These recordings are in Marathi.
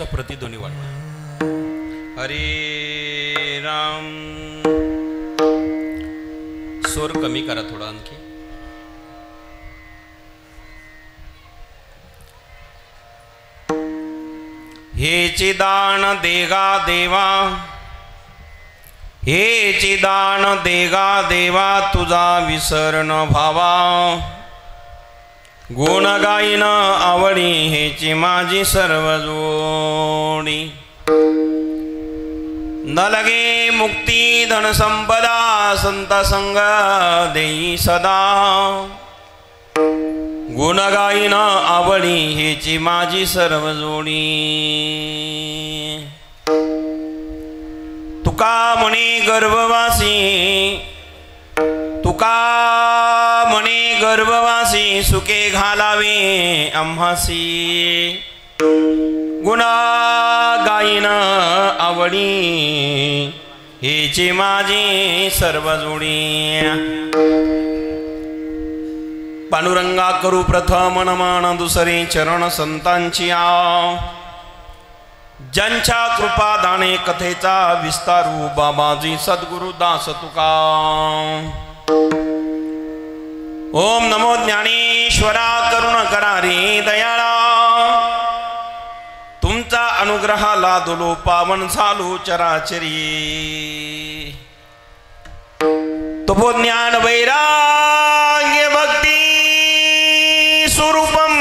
प्रतिध्वनी वाढवा. हरे राम. स्वर कमी करा थोडा आणखी. हे चिदान देगा देवा, हे चिदान देगा देवा, तुझा विसरण भावा. गुण गाईन आवडी हेची माझी सर्व जोडी. न लगे मुक्ती धन संपदा, संत संग देई सदा. गुण गाईन आवडी हेची माझी सर्व जोडी. तुका म्हणे गर्भवासी, तुका म्हणे गर्भवासी, सुखे घालावे आम्हासी. गुणा गाईन आवडी हेची माझी सर्व जोडी. पांडुरंगा करू प्रथम नमन, दुसरे चरण संतांची आव. ज्यांच्या कृपा दाणे कथेचा विस्तारू, बाबाजी सद्गुरु दास तुका. ओम नमो ज्ञानेश्वरा, करुण करारी दयाळा. तुमचा अनुग्रहाला दुलो पावन झालो चराचरी. तुपो ज्ञान वैराग्य भक्ती स्वरूपम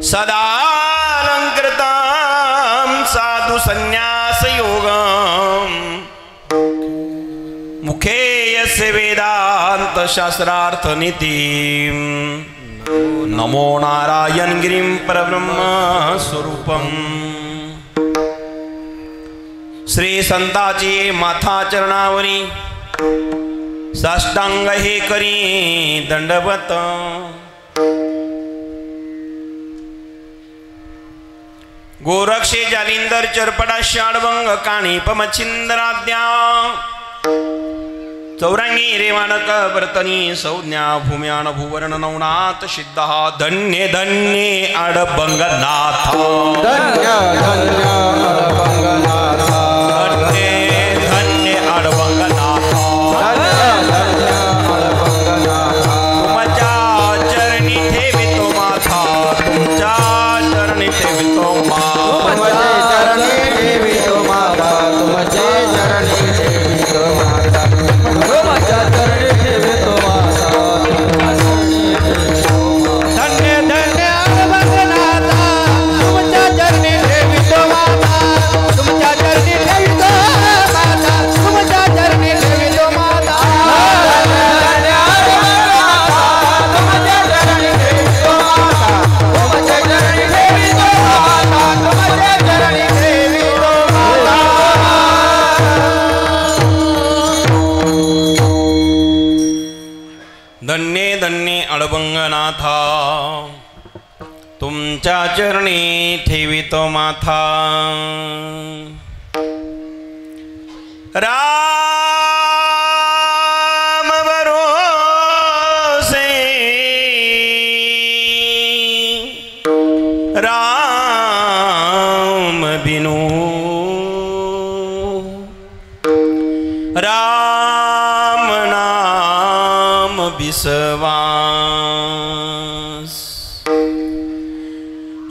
सदालंकृतं साधु संन्यास योगम. मुखे यस्य वेदांत शास्त्रार्थ नीति. नमो नारायण गिरिं परब्रह्म स्वरूपम. श्री संताची माथा चरणावरी साष्टांग हे करी दंडवत. गोरक्षे जालिंदर चरपडा शाडवंग काणी पमछिंद्राद्या. चौरंगी रेवानक वर्तनी संज्ञा भूम्यान भुवर्ण नवनाथ सिद्धा. धन्य धन्य अडबंगनाथ. धन्य धन्य अडबंगनाथ. धन्य धन्य अडबंगनाथ. तुमच्या चरणी ठेवितो माथा, तुमच्या चरणी ठेवितो माथा. धन्य धन्य अडबंगनाथा, तुमच्या चरणी ठेवितो माथा. राम भरोसे, राम बिनु, राम नाम विश्वास.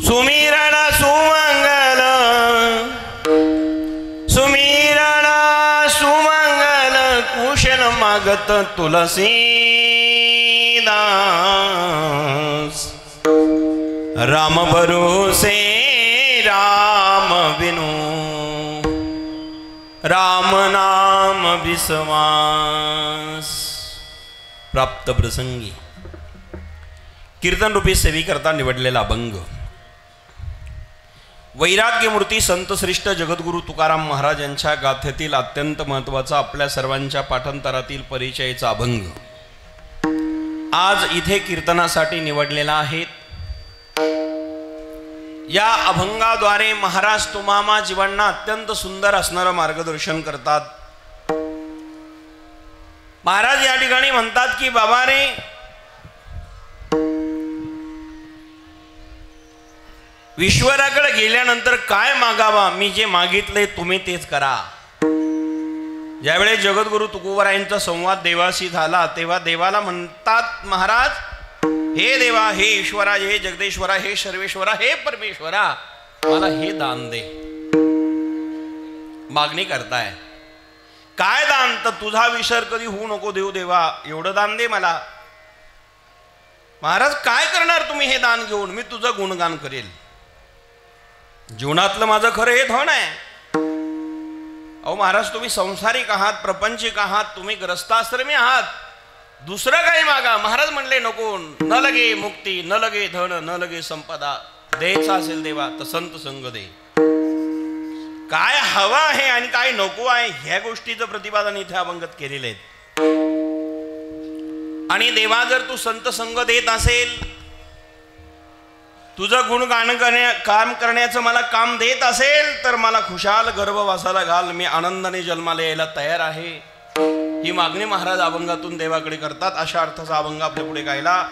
सुमिरण सुमंगल रघुपत तुलसीदास राम भरोसे राम बिनु राम नाम विश्वास। प्राप्त प्रसंगी कीर्तन रूपी सेवी करता निवडलेला अभंग वैराग्यमूर्ती संत श्रेष्ठ जगद्गुरु तुकाराम महाराज यांच्या गाथेतील अत्यंत महत्त्वाचा आपल्या सर्वांच्या पाठांतरातील परिचयाचा अभंग आज इथे कीर्तनासाठी निवडलेला आहे। या अभंगाद्वारे महाराज तुम्हामा जीवांना अत्यंत सुंदर असणारं मार्गदर्शन करतात। महाराज या ठिकाणी म्हणतात की बाबा रे, ईश्वराकडे गेल्यानंतर काय मागावा, मी जे मागितले तुम्ही तेच करा। ज्यावेळेस जगद्गुरु तुकोबरायांचा संवाद देवाशी झाला तेव्हा देवाला म्हणतात महाराज, हे देवा, हे ईश्वरा, हे जगदेश्वरा, हे सर्वेश्वरा, हे परमेश्वरा, मला हे दान दे। मागणी करताय काय दान? तर तुझा विसर कधी होऊ नको देऊ देवा, एवढं दान दे मला। महाराज काय करणार तुम्ही हे दान घेऊन? मी तुझं गुणगान करेल। जीवनातलं माझं खरं हे धन आहे। अहो महाराज, तुम्ही संसारिक आहात, प्रपंचिक आहात, तुम्ही ग्रस्ताश्रमी आहात, दुसरं काही मागा। महाराज म्हणले नको, न लगे मुक्ती, न लगे धन, न लगे संपदा, द्यायचा असेल देवा तर संत संग दे। काय हवा आहे आणि काय नको आहे ह्या गोष्टीचं प्रतिपादन इथे अभंगात केलेले आहेत। आणि देवा, जर तू संत संग देत असेल, तुझं गुणगान काम करण्याचं मला काम देत असेल, तर मला खुशाल गर्भवासाला घाल, मी आनंदाने जन्माला यायला तयार आहे। ही मागणी महाराज अभंगातून देवाकडे करतात। अशा अर्थाचा अभंग आपल्या पुढे गायला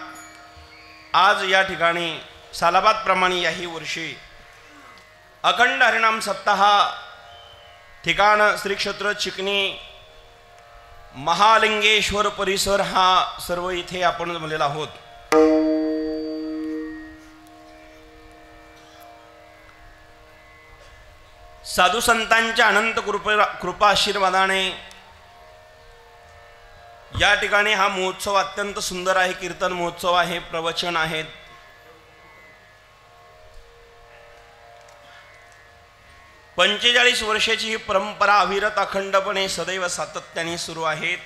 आज या ठिकाणी सालाबाद प्रमाणे याही वर्षी अखंड हरिनाम सप्ताह, ठिकाण श्री क्षेत्र चिकणी, महालिंगेश्वर परिसर, हा सर्व इथे आपण जमलेला आहोत। साधू संतांच्या अनंत कृपा आशीर्वादाने या ठिकाणी हा महोत्सव अत्यंत सुंदर आहे। कीर्तन महोत्सव आहे, प्रवचन आहेत। 45 वर्षाची ही परंपरा अविरत अखंडपणे सदैव सातत्याने सुरू आहे।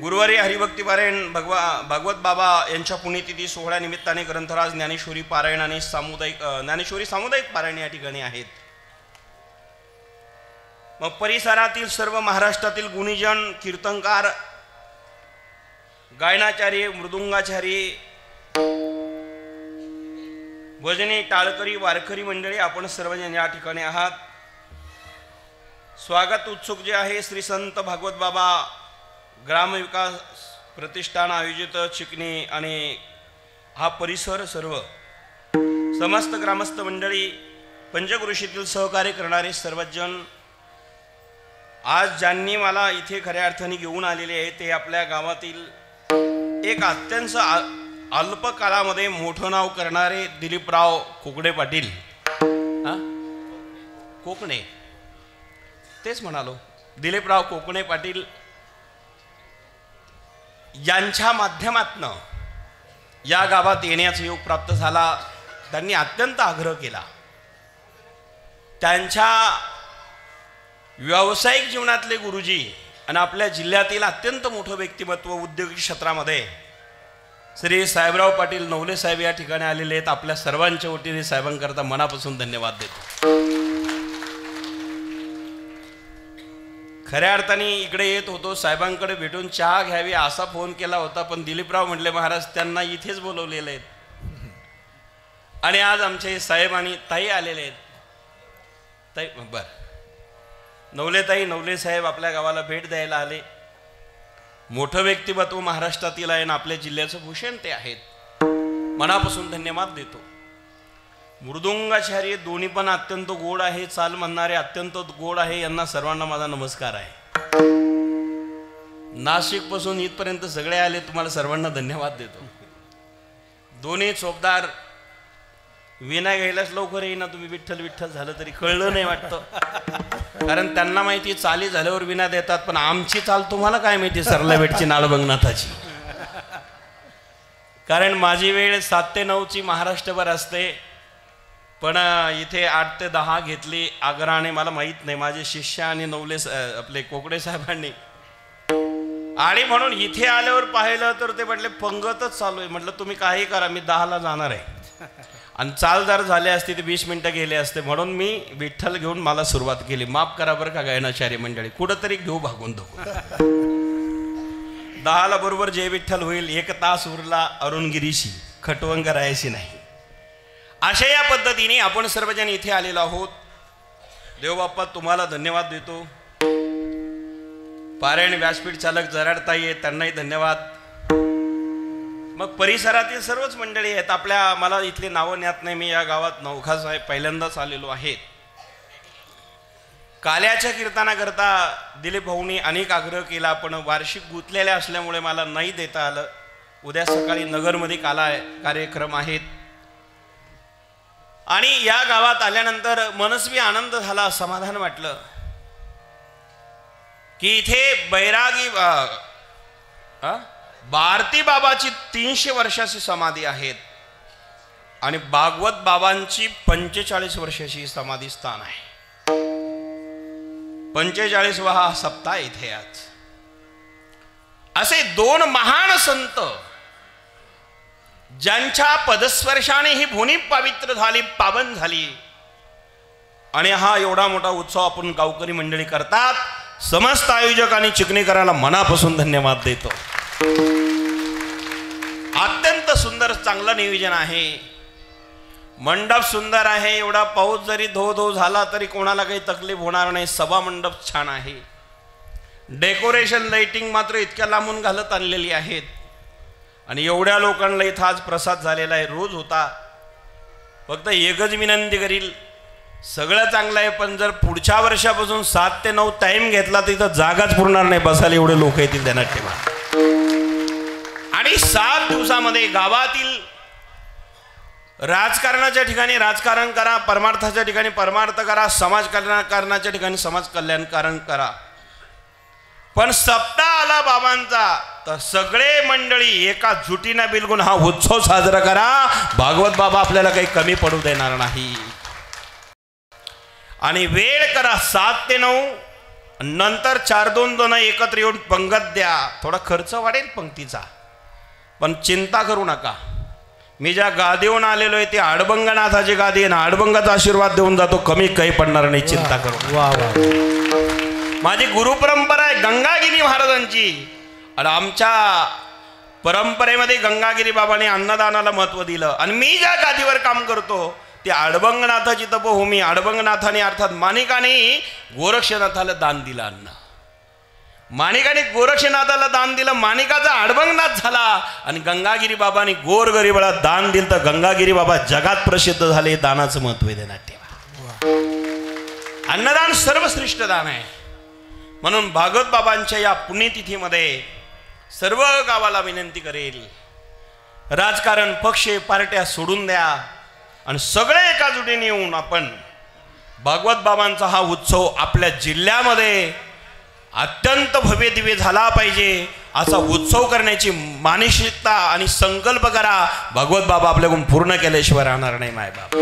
गुरुवारी हरिभक्ती पारायण भागवत बाबा यांच्या पुण्यतिथी सोहळ्या निमित्ताने ग्रंथराज ज्ञानेश्वरी पारायण आणि ज्ञानेश्वरी सामुदायिक पारायण या ठिकाणी आहेत। मग परिसरातील सर्व महाराष्ट्रातील गुणीजन, कीर्तनकार, गायनाचार्य, मृदुंगाचार्य, भजनी, टाळकरी, वारकरी मंडळी, आपण सर्वजण या ठिकाणी आहात। स्वागत उत्सुक जे आहे श्री संत भागवत बाबा ग्रामविकास प्रतिष्ठान आयोजित चिकणी आणि हा परिसर, सर्व समस्त ग्रामस्थ मंडळी, पंचक्रोशीतील सहकार्य करणारे सर्वजण, आज ज्यांनी मला इथे खऱ्या अर्थाने घेऊन आलेले आहे ते आपल्या गावातील एक अत्यंत अल्प काळामध्ये मोठं नाव करणारे दिलीपराव कोकणे पाटील, कोकणे तेच म्हणालो, दिलीपराव कोकणे पाटील यांच्या माध्यमातनं या गावात येण्याचा योग प्राप्त झाला। त्यांनी अत्यंत आग्रह केला। त्यांच्या व्यावसायिक जीवनातले गुरुजी आणि आपल्या जिल्ह्यातील अत्यंत मोठं व्यक्तिमत्व उद्योगिक क्षेत्रामध्ये श्री साहेबराव पाटील नवले साहेब या ठिकाणी आलेले आहेत। आपल्या सर्वांच्या वतीने साहेबांकरता मनापासून धन्यवाद देतो। खऱ्या अर्थाने इकडे येत होतो, साहेबांकडे भेटून चहा घ्यावी असा फोन केला होता, पण दिलीपराव म्हणले महाराज त्यांना इथेच बोलवलेले आहेत आणि आज आमचे साहेब आणि ताई आलेले आहेत। ताई बर नवलेताई, नवले साहेब आपल्या गावाला भेट द्यायला आले। मोठं व्यक्तिमत्व महाराष्ट्रातील आहे आणि आपल्या जिल्ह्याचं भूषण ते आहेत। मनापासून धन्यवाद देतो। मृदुंगाचार्य दोन्ही पण अत्यंत गोड आहे, चाल म्हणणारे अत्यंत गोड आहे, यांना सर्वांना माझा नमस्कार आहे। नाशिक पासून इथपर्यंत सगळे आले, तुम्हाला सर्वांना धन्यवाद देतो। दोन्ही चोपदार विना घ्यायलाच लवकर येईना तुम्ही, विठ्ठल विठ्ठल झालं तरी कळलं नाही वाटतं. कारण त्यांना माहिती चाली झाल्यावर विना देतात, पण आमची चाल तुम्हाला काय माहिती सरला भेटची नाळबंगनाथाची. कारण माझी वेळ 7 ते 9ची महाराष्ट्रभर असते, पण इथे 8 ते 10 घेतली आग्रहाने. मला माहीत नाही, माझे शिष्य आणि नवले आपले कोकडे साहेबांनी. आणि म्हणून इथे आल्यावर पाहिलं तर ते म्हटले पंगतच चालू आहे. म्हटलं तुम्ही काही करा, मी 10ला जाणार आहे. आणि चाल जर झाले असते तर 20 मिनिटं गेले असते. म्हणून मी विठ्ठल घेऊन मला सुरुवात केली. माफ करा बरं का गायनाचार्य मंडळी, कुठंतरी घेऊ भागून धोकून. 10ला बरोबर जय विठ्ठल होईल. 1 तास उरला अरुणगिरीशी, खटवंग राहायची नाही. अशा या पद्धतीने आपण सर्वजण इथे आलेलो आहोत. देवबाप्पा तुम्हाला धन्यवाद देतो. पारायण व्यासपीठ चालक जराडताई आहेत, त्यांनाही धन्यवाद. मग परिसरातील सर्वच मंडळी आहेत आपल्या. मला इथली नावं ज्ञात नाही, मी या गावात नौखा साहेब पहिल्यांदाच आलेलो आहे. काल्याच्या कीर्तनाकरता दिलीप भाऊंनी अनेक आग्रह केला, पण वार्षिक गुंतलेल्या असल्यामुळे मला नाही देता आलं. उद्या सकाळी नगरमध्ये काला कार्यक्रम आहेत. आणि या गावात आल्यानंतर मनस्वी आनंद झाला, समाधान वाटलं की इथे बैरागी भारती बाबाची 300 वर्षाची समाधी आहेत आणि भागवत बाबांची 45 वर्षाची समाधी स्थान आहे. 45वा हा सप्ताह इथे आज. असे 2 महान संत ज्यांच्या पदस्पर्शाने ही भूमी पवित्र झाली, पावन झाली. आणि हा एवढा मोठा उत्सव आपण गावकरी मंडळी करतात. समस्त आयोजक आणि चिकणीकरांना मनापासून धन्यवाद देतो. अत्यंत सुंदर चांगलं नियोजन आहे. मंडप सुंदर आहे. एवढा पाऊस जरी धो धो झाला तरी कोणाला काही तकलीफ होणार नाही. सभा मंडप छान आहे. डेकोरेशन लाइटिंग मात्र इतक्या लांबून घालत आणलेली आहेत. आणि एवढ्या लोकांना इथं आज प्रसाद झालेला आहे. रोज होता. फक्त एकच विनंती करील, सगळं चांगलं आहे, पण जर पुढच्या वर्षापासून 7 ते 9 टाइम घेतला तर इथं जागाच पुरणार नाही बसायला. एवढे लोक येतील त्यांना ठेवा. आणि 7 दिवसामध्ये गावातील राजकारणाच्या ठिकाणी राजकारण करा, परमार्थाच्या ठिकाणी परमार्थ करा, समाज कल्याणाच्या ठिकाणी समाज कल्याणकारण करा. पण सप्ताह आला बाबांचा तर सगळे मंडळी एका जुटीने बिलगुन हा उत्सव साजरा करा. भागवत बाबा आपल्याला काही कमी पडू देणार नाही. आणि वेळ करा 7 ते 9, नंतर 4-2 जण एकत्र येऊन पंगत द्या. थोडा खर्च वाढेल पंक्तीचा, पण चिंता करू नका. मी ज्या गादीहून आलेलो आहे ती आडबंगनाथाची गादी आहे ना, आडबंगाचा आशीर्वाद देऊन जातो. कमी काही पडणार नाही, चिंता करू. वा वा. माझी गुरुपरंपरा आहे गंगागिरी महाराजांची. आणि आमच्या परंपरेमध्ये गंगागिरी बाबांनी अन्नदानाला महत्त्व दिलं. आणि मी ज्या गादीवर काम करतो ती आडबंगनाथाची तपोभूमी. आडबंगनाथाने अर्थात माणिकाने गोरक्षनाथाला दान दिलं अन्न. माणिकाने गोरक्षनाथाला दान दिलं, माणिकाचा आडबंगनाथ झाला. आणि गंगागिरी बाबांनी गोरगरीबाला दान दिलं तर गंगागिरी बाबा जगात प्रसिद्ध झाले. दानाचं महत्त्व देण्यात ठेवा. अन्नदान सर्वश्रेष्ठ दान आहे. म्हणून भागवत बाबांच्या या पुण्यतिथीमध्ये सर्व गावाला विनंती करेल, राजकारण पक्ष पार्ट्या सोडून द्या आणि सगळे एकाजुटीने येऊन आपण भागवत बाबांचा हा उत्सव आपल्या जिल्ह्यामध्ये अत्यंत भव्य दिव्य झाला पाहिजे असा उत्सव करण्याची मानसिकता आणि संकल्प करा. भागवत बाबा आपल्याकडून पूर्ण केल्याशिवाय राहणार नाही. मायबाप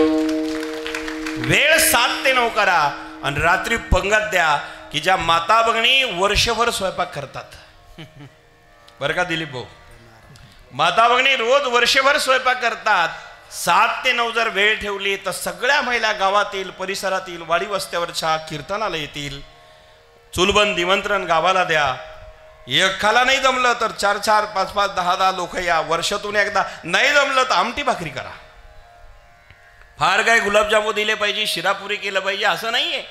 वेळ 7 ते 9 करा आणि रात्री पंगत द्या की ज्या माता भगिनी वर्षभर स्वयंपाक करतात. बरं का दिलीप भाऊ, माता भगिनी रोज वर्षभर स्वयंपाक करतात. 7 ते 9 जर वेळ ठेवली तर सगळ्या महिला गावातील परिसरातील वाडी वस्त्यावरच्या कीर्तनाला येतील. चुलबंद निमंत्रण गावाला द्या. एकाला नाही जमलं तर 4-4, 5-5, 10-10 लोक या. वर्षातून एकदा. नाही जमलं तर आमटी भाकरी करा. फार काय गुलाबजामू दिले पाहिजे, शिरापुरी केलं पाहिजे असं नाहीये.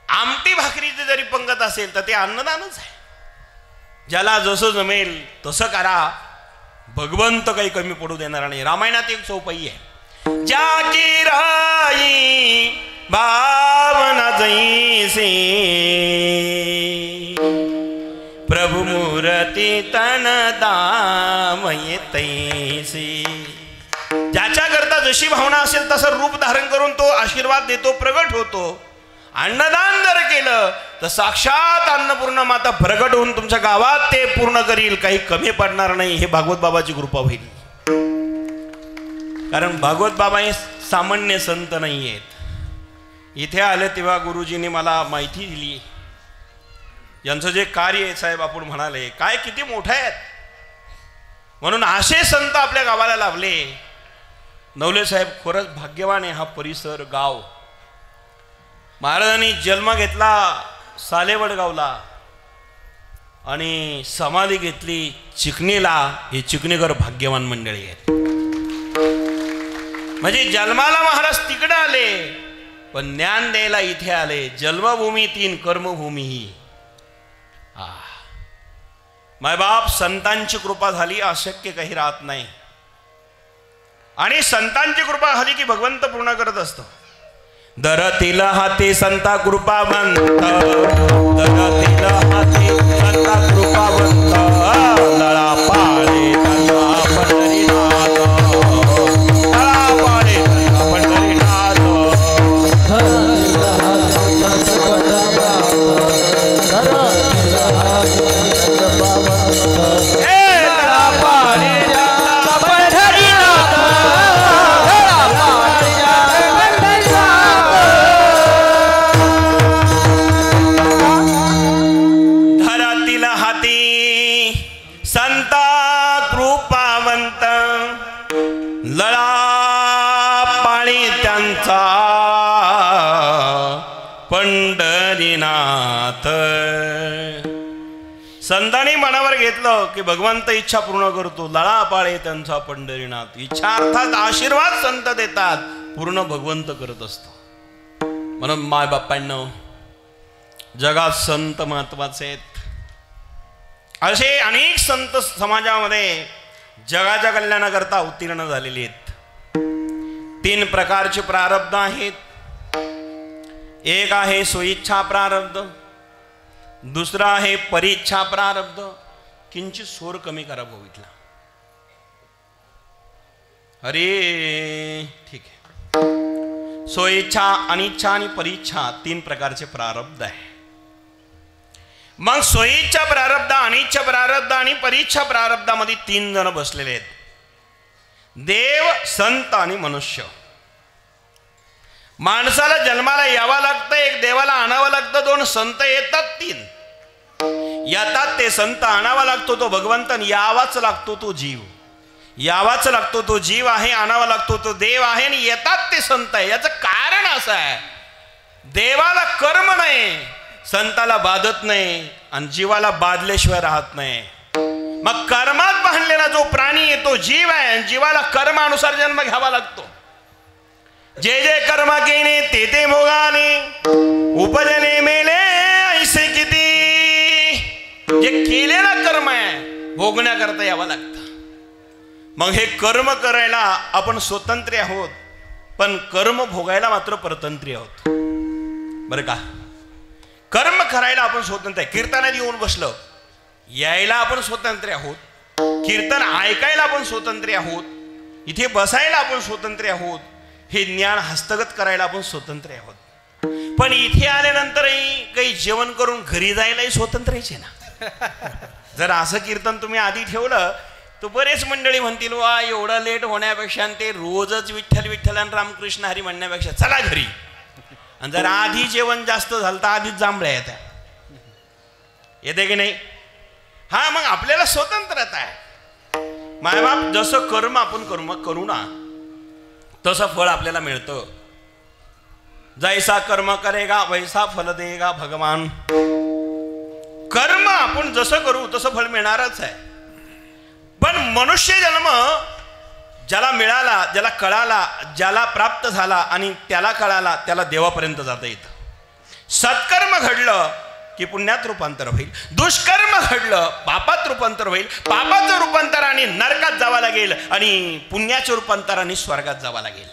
आमटी भाकरीचे जरी पंगत असेल तर ते अन्नदानच आहे. ज्याला जसं जमेल तसं करा. भगवंत काही कमी पडू देणार नाही. रामायणात एक चौपाई आहे, जाकी राई भावना जैसे प्रभु मूर्ती तन दामये तैसे. ज्याच्या करता जशी भावना असेल तसं रूप धारण करून तो आशीर्वाद देतो, प्रगट होतो. अन्नदान जर केलं तर साक्षात अन्नपूर्णा माता प्रगट होऊन तुमच्या गावात ते पूर्ण करील, काही कमी पडणार नाही. हे भागवत बाबाची कृपा होईल. कारण भागवत बाबा हे सामान्य संत नाही आहेत. इथे आले तेव्हा गुरुजींनी मला माहिती दिली यांचं जे कार्य आहे साहेब, आपण म्हणाले काय किती मोठं आहेत. म्हणून असे संत आपल्या गावाला लाभले. नवले साहेब खरंच भाग्यवान आहे हा परिसर, गाव. महाराजांनी जन्म घेतला सालेवडगावला आणि समाधी घेतली चिकणीला. हे चिकणीकर भाग्यवान मंडळी आहेत. म्हणजे जन्माला महाराज तिकडे आले पण ज्ञान द्यायला इथे आले. जन्मभूमी तीन, कर्मभूमी ही. मायबाप संतांची कृपा झाली, अशक्य काही राहत नाही. आणि संतांची कृपा झाली की भगवंत पूर्ण करत असतो. दरतीला हाती संता कृपावंत, दरतीला हाती संता कृपावंत, लळा पाळे त्यांना पंढरीनाथ, लळा पाळे त्यांना पंढरीनाथ. पंढरीनाथ. संतांनी मनावर घेतलं की भगवंत इच्छा पूर्ण करतो. लळा पाळे त्यांचा पंढरीनाथ. इच्छा अर्थात आशीर्वाद संत देतात, पूर्ण भगवंत करत असतो. म्हणून माय बापांनो, जगात संत महत्वाचे आहेत. असे अनेक संत समाजामध्ये जगाच्या कल्याणाकरता अवतीर्ण झालेले आहेत. 3 प्रकारचे प्रारब्ध आहेत. एक आहे स्वइच्छा प्रारब्ध, दुसरा आहे परीच्छा प्रारब्ध. किंचित स्वर कमी करा भाऊतला. अरे ठीक आहे. स्वइच्छा, अनिच्छा आणि परीच्छा 3 प्रकारचे प्रारब्ध आहे. मग स्वइच्छा प्रारब्ध, अनिच्छा प्रारब्ध आणि परीच्छा प्रारब्धामध्ये 3 जण बसलेले आहेत. देव, संत आणि मनुष्य. माणसाला जन्माला यावं लागतं, एक देवाला आणावं लागतं, 2 संत येतात, 3 येतात. ते संत आणावा लागतो तो भगवंत, यावाच लागतो तो जीव. यावाच लागतो तो जीव आहे, आणावा लागतो तो देव आहे, आणि येतात ते संत आहे. याचं कारण असं आहे, देवाला कर्म नाही, संताला बाधत नाही, आणि जीवाला बाधल्याशिवाय राहत नाही. मग कर्मात बांधलेला जो प्राणी आहे तो जीव आहे, जीवाला कर्मानुसार जन्म घ्यावा लागतो. जे जे कर्म केले ते ते भोगाले, उपजले मेले ऐसे किती. जे केलेला कर्म आहे भोगण्याकरता यावं लागतं. मग हे कर्म करायला आपण स्वतंत्र आहोत, पण कर्म भोगायला मात्र परतंत्री आहोत. बरं का? कर्म करायला आपण स्वतंत्र आहे. कीर्तनात येऊन बसलं यायला आपण स्वतंत्र आहोत, कीर्तन ऐकायला आपण स्वतंत्र आहोत, इथे बसायला आपण स्वतंत्र आहोत, हे ज्ञान हस्तगत करायला आपण स्वतंत्र आहोत. पण इथे आल्यानंतरही काही जेवण करून घरी जायलाही स्वतंत्रच आहे ना. जर असं कीर्तन तुम्ही आधी ठेवलं तर बरेच मंडळी म्हणतील, वा एवढं लेट होण्यापेक्षा ते रोजच विठ्ठल विठ्ठल आणि रामकृष्ण हरी म्हणण्यापेक्षा चला घरी. आणि जर आधी जेवण जास्त झालं तर आधीच जांभळ्या येत्या, येते की नाही? हा, मग आपल्याला स्वतंत्रता आहे. मायबाप जसं कर्म आपण करू ना तसं फळ आपल्याला मिळतं. जैसा कर्म करेगा वैसा फल देगा भगवान. कर्म आपण जसं करू तसं फळ मिळणारच आहे. पण मनुष्य जन्म ज्याला मिळाला, ज्याला कळाला, ज्याला प्राप्त झाला आणि त्याला कळाला, त्याला देवापर्यंत जाता येतं. सत्कर्म घडलं की पुण्यात रूपांतर होईल, दुष्कर्म घडलं पापात रूपांतर होईल, पापाचं रूपांतराने नरकात जावं लागेल आणि पुण्याच्या रूपांतराने स्वर्गात जावं लागेल.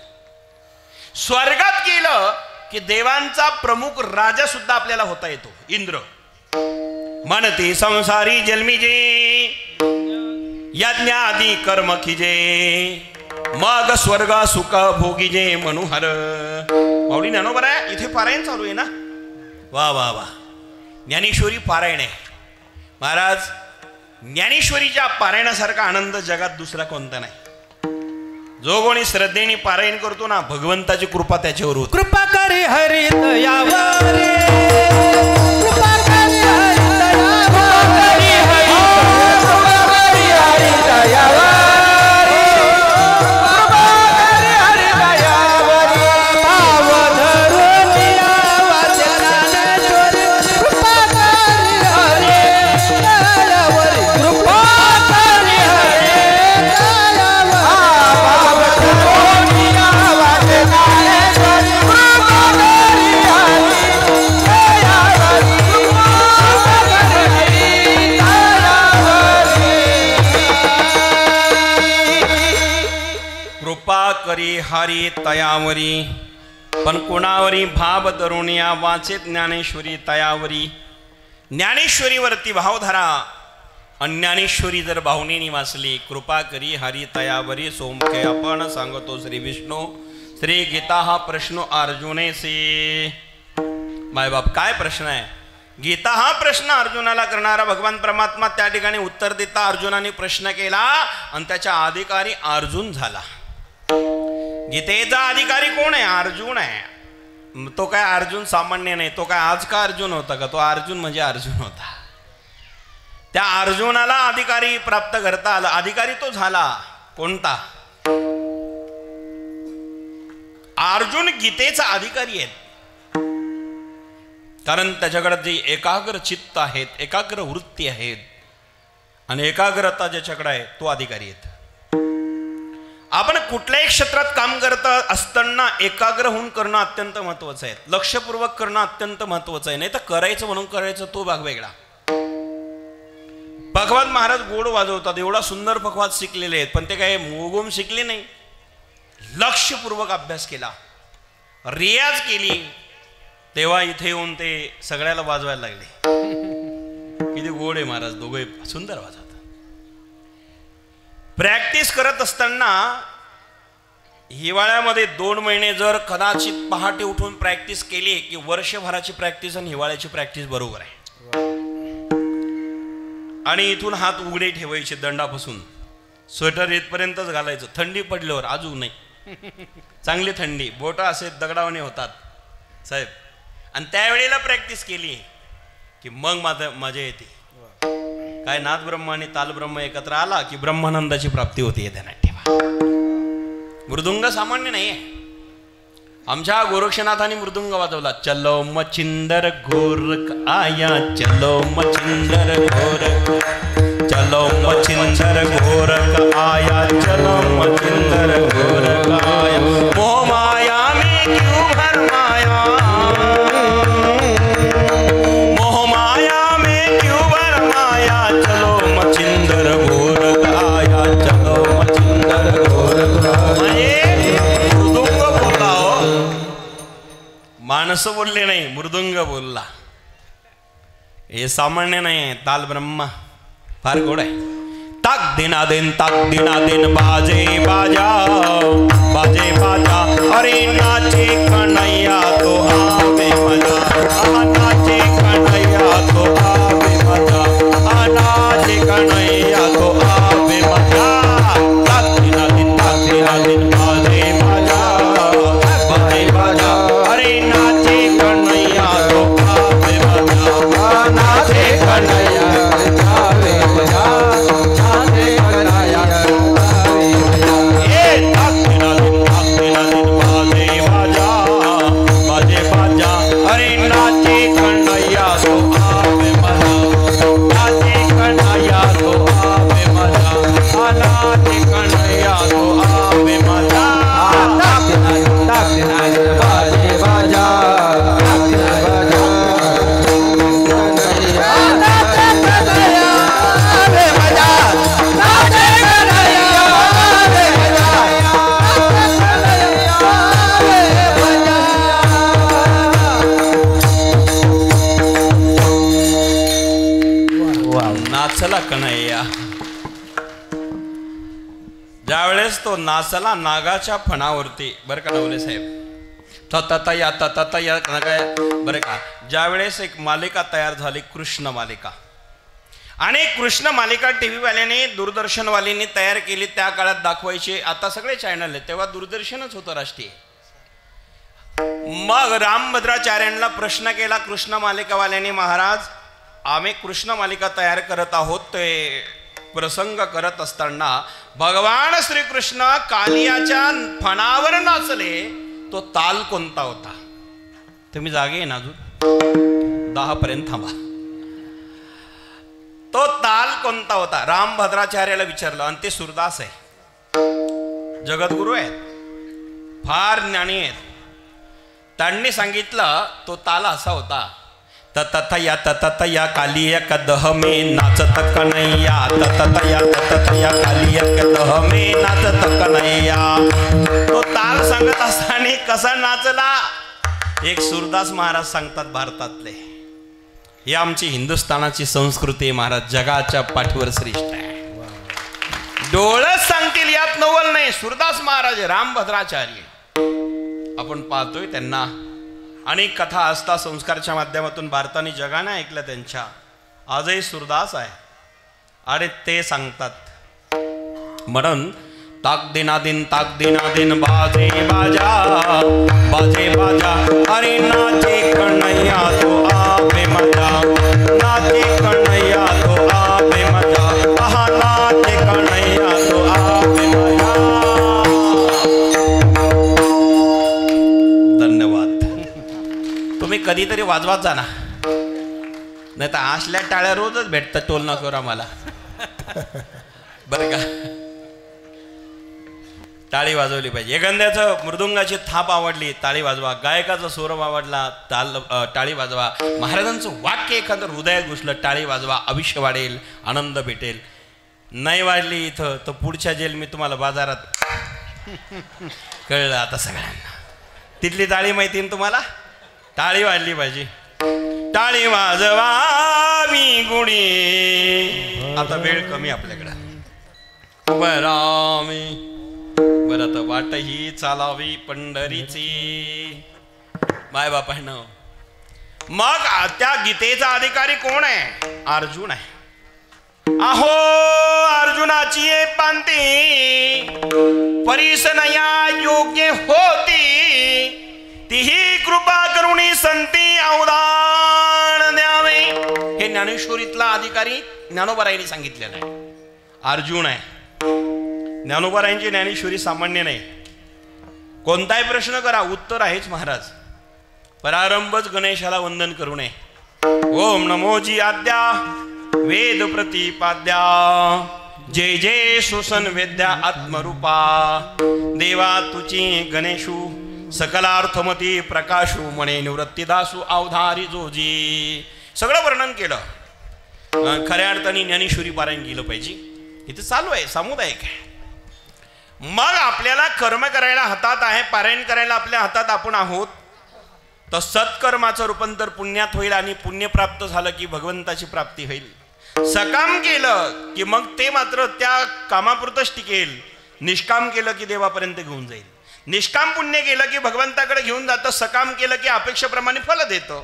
स्वर्गात गेलं की देवांचा प्रमुख राजा सुद्धा आपल्याला होता येतो, इंद्र. म्हणते संसारी जन्मी जे यज्ञादी कर्म कीजे, मग स्वर्ग सुख भोगीजे मनोहर. माऊली ज्ञानोबा आहे इथे पारायण चालू आहे ना. वा वा वा, ज्ञानेश्वरी पारायण आहे. महाराज, ज्ञानेश्वरीच्या पारायणासारखा आनंद जगात दुसरा कोणता नाही. जो कोणी श्रद्धेने पारायण करतो ना, भगवंताची कृपा त्याच्यावर होती. कृपा करी हरी दयावरी, कृपा करी हरी दयावरी, कृपा करी हरी दयावरी, कृपा करी हरी दयावरी. भाव धरून यावा ज्ञानेश्वरी, कृपा करी हरी दयावरी, कृपा करी हरी करी हरी तयावरी. पण कोणावरी भाव तरुणिया वाचे ज्ञानेश्वरी तयावरी. ज्ञानेश्वरीवरती भाव धरा. अज्ञानेश्वरी जर भावनेनी वाचली, कृपा करी हरी तयावरी. सोमके आपण सांगतो श्री विष्णू श्री गीता. हा प्रश्न अर्जुनेसे. मायबाप काय प्रश्न आहे? गीता हा प्रश्न अर्जुनाला करणारा भगवान परमात्मा त्या ठिकाणी उत्तर देता. अर्जुनाने प्रश्न केला आणि त्याच्या अधिकारी अर्जुन झाला. गीतेचा अधिकारी कोण आहे? अर्जुन आहे. तो काय अर्जुन सामान्य नाही. तो काय आज का अर्जुन होता का? तो अर्जुन म्हणजे अर्जुन होता. त्या अर्जुनाला अधिकारी प्राप्त करता आला. अधिकारी तो झाला. कोणता? अर्जुन गीतेचा अधिकारी आहे. कारण त्याच्याकडे जे एकाग्र चित्त आहेत, एकाग्र वृत्ती आहेत आणि एकाग्रता ज्याच्याकडे आहे तो अधिकारी आहेत. आपण कुठल्याही क्षेत्रात काम करत असताना एकाग्र होऊन करणं अत्यंत महत्वाचं आहे. लक्षपूर्वक करणं अत्यंत महत्वाचं आहे. नाही तर करायचं म्हणून करायचं तो भाग वेगळा. पखवाज महाराज गोड वाजवतात, एवढा सुंदर पखवाज शिकलेले आहेत, पण ते काय मोगोम शिकले नाही. लक्षपूर्वक अभ्यास केला, रियाज केली, तेव्हा इथे येऊन ते सगळ्याला वाजवायला लागले. किती गोड आहे महाराज, दोघे सुंदर वाजवतात. प्रॅक्टिस करत असताना हिवाळ्यामध्ये 2 महिने जर कदाचित पहाटे उठून प्रॅक्टिस केली की वर्षभराची प्रॅक्टिस आणि हिवाळ्याची प्रॅक्टिस बरोबर आहे. आणि इथून हात उघडे ठेवायचे दंडापासून, स्वेटर इथपर्यंतच घालायचं. थंडी पडल्यावर अजून नाही, चांगली थंडी, बोटं असे दगडावणे होतात साहेब. आणि त्यावेळेला प्रॅक्टिस केली की मग मजा येते. काय नाद ब्रह्म आणि ताल ब्रह्म एकत्र आला की ब्रह्मानंदाची प्राप्ती होती. ध्यानात ठेवा. मृदुंग सामान्य नाही. आमच्या गोरक्षनाथांनी मृदुंग वाजवला. चलो मचिंदर गोरख आया, चलो मचिंदर गोरख, चलो मचिंदर गोरख आया, चलो मचिंदर गोरख आया. मोह माया में क्यों भरमाया, मोह माया में क्यों भरमाया, चलो मचिंदर गोरख आया, चलो मचिंदर गोरख आया. मृदुंग बोलला हो, माणसं बोलले नाही, मृदुंग बोलला. हे सामान्य नाही. ताल ब्रह्मा फार गोड आहे. ताक दिना दिन बाजे बाजा, बाजे बाजा. अरे नाचे कन्हैया तो आवे मजा, नाचे कन्हैया तो आवे मजा, नाचे कन्हैया तो आवे मजा. ताक दिना दिन बाजे बाजा, बाजे बाजा. अरे नाचे कन्हैया तो आवे मजा, नाचे कन्हैया आवे मजा, नाचे कन्हैया आवे मजा. ए ताक दिना दिन बाजे बाजा, बाजे बाजा. अरे नाचे कन्हैया तो आवे मजा, नाचे कन्हैया तो आवे मजा, नाचे कन्हैया तो आवे मजा. ताक दिना दिन बाजे बाजा, नाचला कन्हैया. ज्यावेळेस तो तो नाचला नागाच्या फणावरती. बरं का नवले साहेब, काय बरं का. ज्यावेळेस एक मालिका तयार झाली, कृष्ण मालिका, आणि कृष्ण मालिका टी व्हीवाल्याने दूरदर्शनवाल्यांनी तयार केली. त्या काळात दाखवायचे, आता सगळे चॅनल आहेत, तेव्हा दूरदर्शनच होतं राष्ट्रीय. मग रामभद्राचार्यांना प्रश्न केला कृष्ण मालिकावाल्याने, महाराज आम्ही कृष्ण मालिका तयार करत आहोत, ते प्रसंग करत असताना भगवान श्रीकृष्ण कालियाच्या फणावर नाचले, तो ताल कोणता होता? तुम्ही जागे आहे ना अजून 10 पर्यंत थांबा. तो ताल कोणता होता? रामभद्राचार्याला विचारलं, आणि ते सुरदास आहे, जगद्गुरु आहेत, फार ज्ञानी आहेत. त्यांनी सांगितलं तो ताल असा होता, तततया कालिया कदह में नाचत कन्हैया, तततया कालिया कदह में नाचत कन्हैया. तो ताल सांगत असताना कसा नाचला? एक सुरदास महाराज सांगतात, भारतातले, ही आमची हिंदुस्थानाची संस्कृती आहे महाराज, जगाच्या पाठीवर श्रेष्ठ आहे. डोळच सांगतील, यात नवल नाही. सुरदास महाराज रामभद्राचार्य आपण पाहतोय त्यांना. अनेक कथा आस्था संस्कारच्या माध्यमातून भारताने जगाने ऐकलं त्यांच्या. आजही सुरदास आहे आणि ते सांगतात म्हणून, ताक दिना दिन बाजे बाजा अरे नाचे कन्हैया तो आवे मजा, नाचे कन्हैया तो आवे मजा, आहा नाचे कन्हैया तो आवे मजा. धन्यवाद. तुम्ही कधीतरी वाजवात जा ना, नाही तर असल्या टाळ्या रोजच भेटतात टोल ना करू आम्हाला. बरं का, टाळी वाजवली पाहिजे. एखाद्याचं मृदुंगाची थाप आवडली, टाळी वाजवा. गायकाचा स्वरम आवडला, टाळी वाजवा. महाराजांचं वाक्य एखादं हृदयात घुसलं, टाळी वाजवा, आयुष्य वाढेल, आनंद भेटेल. नाही वाढली इथं तर पुढच्या जेल मी तुम्हाला बाजारात. कळलं आता सगळ्यांना. तिथली टाळी माहिती ना तुम्हाला? टाळी वाजली पाहिजे. टाळी वाजवावी गुणी. आता वेळ कमी आपल्याकडं. बरामी बरं, तर वाट ही चालावी पंढरीची. माय बापानं. मग त्या गीतेचा अधिकारी कोण आहे? अर्जुन आहे. अहो अर्जुनाची पांती परिसनया योग्य होती, तीही कृपा करुणी संती अवदान द्यावे. हे ज्ञानेश्वरीतला अधिकारी ज्ञानोबारायांनी सांगितलेलं आहे. अर्जुन आहे. ज्ञानोबारायांची ज्ञानेश्वरी सामान्य नाही. कोणताही प्रश्न करा, उत्तर आहेच महाराज. प्रारंभच गणेशाला वंदन करू नये. ओम नमोजी आद्या वेद प्रतिपाद्या, जय जय सुसन वेद्या आत्मरूपा, देवा तुची गणेशू सकलार्थमती प्रकाशू, म्हणे निवृत्तीदासू अवधारी जोजी. सगळं वर्णन केलं. खऱ्या अर्थाने ज्ञानेश्वरी पारायण केलं पाहिजे. इथं चालू आहे, सामुदायिक आहे. मग आपल्याला कर्म करायला हातात आहे, पारायण करायला आपल्या हातात आपण आहोत, तर सत्कर्माचं रूपांतर पुण्यात होईल, आणि पुण्य प्राप्त झालं की भगवंताची प्राप्ती होईल. सकाम केलं की मग ते मात्र त्या कामापुरतंच टिकेल. निष्काम केलं की देवापर्यंत घेऊन जाईल. निष्काम पुण्य केलं की भगवंताकडे घेऊन जातं. सकाम केलं की अपेक्षेप्रमाणे फल देतं.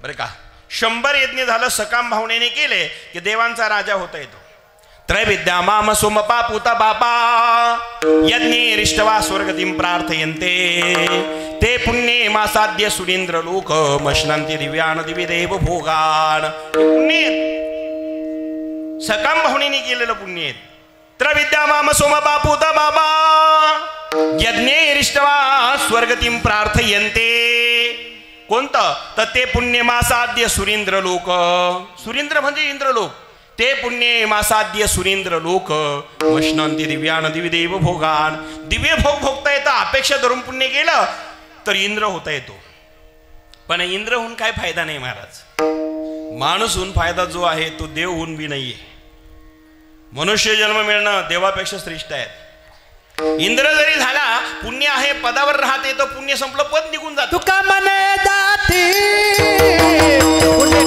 बरं का, 100 यज्ञ झालं सकाम भावनेने केले की देवांचा राजा होता येतो. त्रैविद्या माम सोमपा पुता बापा यज्ञे रिष्टवा स्वर्गतीं प्रार्थयन्ते, ते पुण्ये मासाद्य सुरेंद्र लोक मशनंती दिव्यान दिवी देव भोगान. पुण्य सकाम भावनेने केलेलं पुण्य. त्रैविद्या माम सोमपा पुता बाबा यज्ञे रिष्टवा स्वर्गतीं प्रार्थयन्ते. कोणतं? तर ते पुण्य मासाद्य सुरेंद्र लोक. सुरेंद्र म्हणजे इंद्रलोक. ते पुण्य मासाद्य सुरेंद्र लोक मशनंती दिव्यान दिवी देव भोगान. दिव्य भोग भोगता येतं. अपेक्षा धरून पुण्य केलं तर इंद्र होता येतो. पण इंद्र होऊन काय फायदा नाही महाराज. माणूस होऊन फायदा जो आहे तो देव होऊन बी नाहीये. मनुष्य जन्म मिळणं देवापेक्षा श्रेष्ठ आहे. इंद्र जरी झाला, पुण्य आहे, पदावर राहते, तर पुण्य संपलं, पद निघून जात. तुका मने जाती पुण्य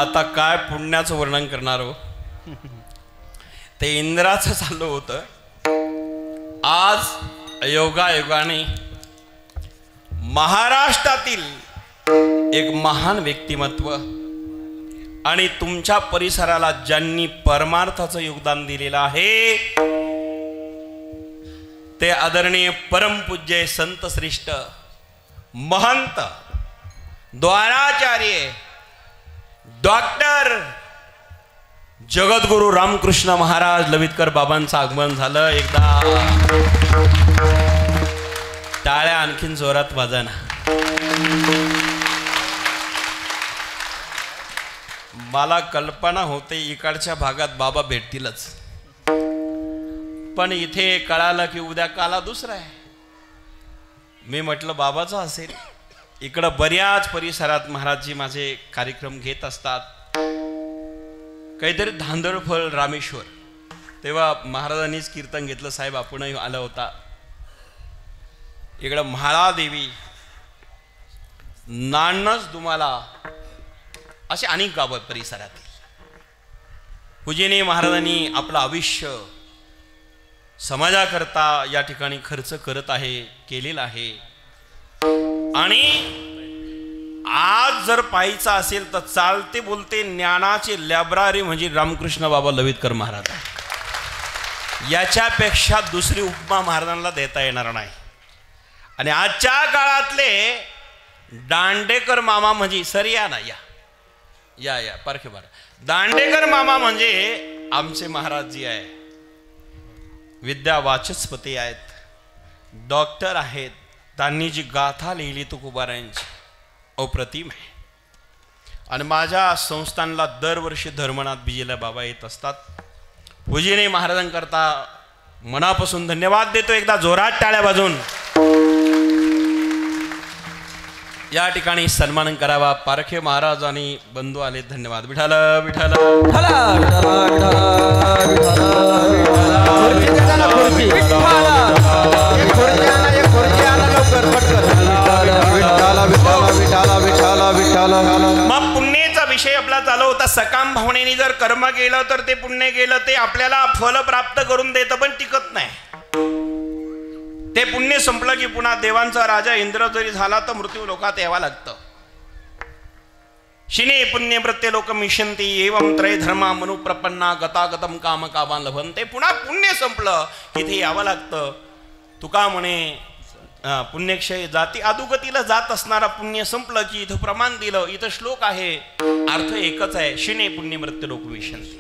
आता काय पुण्याचं वर्णन करणार हो. ते इंद्राचं चाललं होतं. आज योगायोगाने महाराष्ट्रातील एक महान व्यक्तिमत्व आणि तुमच्या परिसराला ज्यांनी परमार्थाचं योगदान दिलेलं आहे ते आदरणीय परमपूज्य संत श्रेष्ठ महंत द्वाराचार्य डॉक्टर जगद्गुरु रामकृष्ण महाराज लवितकर बाबांचं आगमन झालं. एकदा टाळ्या आणखीन जोरात वाजना. मला कल्पना होते इकडच्या भागात बाबा भेटतीलच, पण इथे कळालं की उद्या काला दुसरा आहे. मी म्हटलं बाबाचं असेल. इकडं बऱ्याच परिसरात महाराजजी माझे कार्यक्रम घेत असतात. काहीतरी धांदळफळ रामेश्वर, तेव्हा महाराजांनीच कीर्तन घेतलं. साहेब आपणही आला होता. इकडं म्हाळादेवी, नानस तुम्हाला असे अनेक गावं परिसरातील पूजनीय महाराजांनी आपलं आयुष्य समाजाकरता या ठिकाणी खर्च करत आहे, केलेला आहे. आणि आज जर पाहायचं असेल तर चालते बोलते ज्ञानाचे लायब्ररी म्हणजे रामकृष्ण बाबा लवितकर महाराज. याच्यापेक्षा दुसरी उपमा महाराजांना देता येणार नाही. आणि आजच्या काळातले दांडेकर मामा म्हणजे सर या ना या पारखे बार. दांडेकर मामा म्हणजे आमचे महाराजजी आहे. विद्या वाचस्पती आहेत, डॉक्टर आहेत. त्यांनी जी गाथा लिहिली तुकोबारायांची अप्रतिम आहे. आणि माझ्या संस्थानला दरवर्षी धर्मनाथ बिजेला बाबा येत असतात. पूजनीय महाराजांकरता मनापासून धन्यवाद देतो. एकदा जोरात टाळ्या वाजवून या ठिकाणी सन्मान करावा. पारखे महाराज आणि बंधू आले. धन्यवाद. विठाल विठाल मग पुण्याचा विषय आपला चालू होता. सकाम भावनेने जर कर्म केलं तर ते पुण्य केलं ते आपल्याला फल प्राप्त करून देतं, पण टिकत नाही. ते पुण्य संपलं की पुन्हा देवांचा राजा इंद्र जरी झाला तर मृत्यू लोकात यावं लागतं. शिने पुण्य प्रत्ये लोक मिशंती एवं त्रय धर्मा मनुप्रपन्ना गतागतम काम कामा लभंते. पुन्हा पुण्य संपलं की इथे यावं लागतं. तुका म्हणे पुण्यक्षय जाती अधोगतीला जात असणारा पुण्य संपलं की इथं प्रमाण दिलं. इथं श्लोक आहे, अर्थ एकच आहे. शिने पुण्य मृत्य लोक विशंती.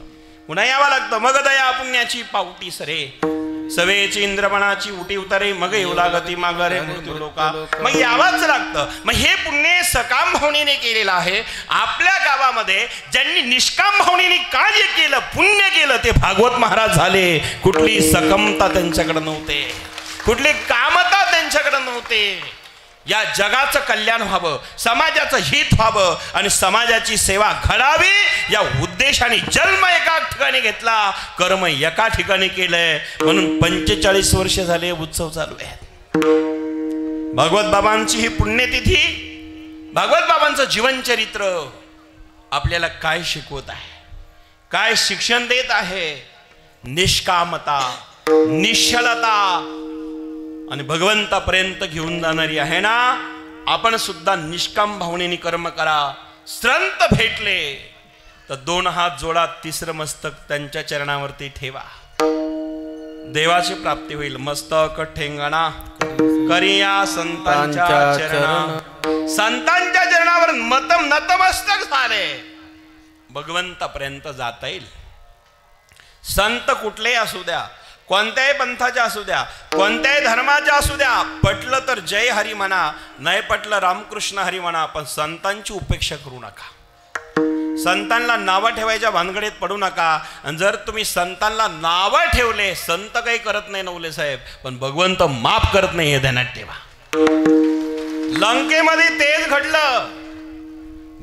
पुन्हा यावं लागतं. मग दया पुण्याची पावटी सरे सवेची इंद्रपणाची उटी उतरे. मग येऊ लागती माघारे मृत्यू लोका. मग यावंच लागतं. मग हे पुण्य सकाम भावनेने केलेलं आहे. आपल्या गावामध्ये ज्यांनी निष्काम भावनेने कार्य केलं, पुण्य केलं, ते भागवत महाराज झाले. कुठली सकमता त्यांच्याकडे नव्हते, कुठली कामता त्यांच्याकडे नव्हते. या जगाचं कल्याण व्हावं, समाजाचं हित व्हावं आणि समाजाची सेवा घडावी या उद्देशाने जन्म एका ठिकाणी घेतला, कर्म एका ठिकाणी केलंय. म्हणून 45 वर्ष झाले उत्सव चालू आहेत. भागवत बाबांची ही पुण्यतिथी, भागवत बाबांचं जीवनचरित्र आपल्याला काय शिकवत आहे, काय शिक्षण देत आहे? निष्कामता, निश्चलता आणि भगवंतापर्यंत घेऊन जाणारी आहे ना. आपण सुद्धा निष्काम भावनेने कर्म करा. संत भेटले तर 2 हात जोडा, तिसरं मस्तक त्यांच्या चरणावरती ठेवा. देवाची प्राप्ती होईल. मस्तक ठेंगणा करिया संतांच्या चरणा. संतांच्या चरणावर नतमस्तक झाले, भगवंतापर्यंत जाता येईल. संत कुठलेही असू द्या, कोणत्याही पंथाच्या असू द्या, कोणत्याही धर्माच्या असू द्या, पटलं तर जय हरी म्हणा, नाही पटलं रामकृष्ण हरी म्हणा, पण संतांची उपेक्षा करू नका. संतांना नावं ठेवायच्या भानगडीत पडू नका. आणि जर तुम्ही संतांना नावं ठेवले, संत काही करत नाही नवले साहेब, पण भगवंत माफ करत नाही हे ध्यानात ठेवा. लंकेमध्ये तेच घडलं.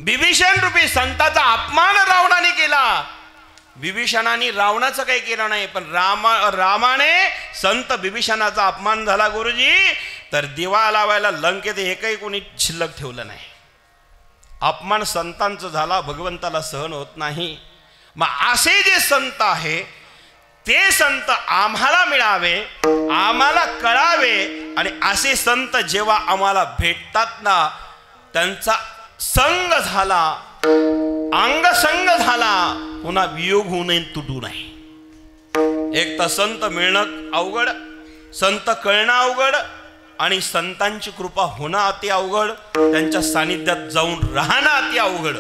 विभीषण रूपी संताचा अपमान रावणाने केला. विभीषणाने रावणाचं काही केलं नाही, पण रामाने संत विभीषणाचा अपमान झाला गुरुजी, तर दिवा लावायला लंकेत एकही कोणी शिल्लक ठेवलं नाही. अपमान संतांचा झाला, भगवंताला सहन होत नाही. मग असे जे संत आहे ते संत आम्हाला मिळावे, आम्हाला कळावे. आणि असे संत जेव्हा आम्हाला भेटतात ना, त्यांचा संग झाला, अंगसंग झाला, पुन्हा वियोग होऊ नये, तुटू नये. एक तर संत मिळणं अवघड, संत कळणं अवघड, आणि संतांची कृपा होणं अति अवघड, त्यांच्या सानिध्यात जाऊन राहणं अति अवघड.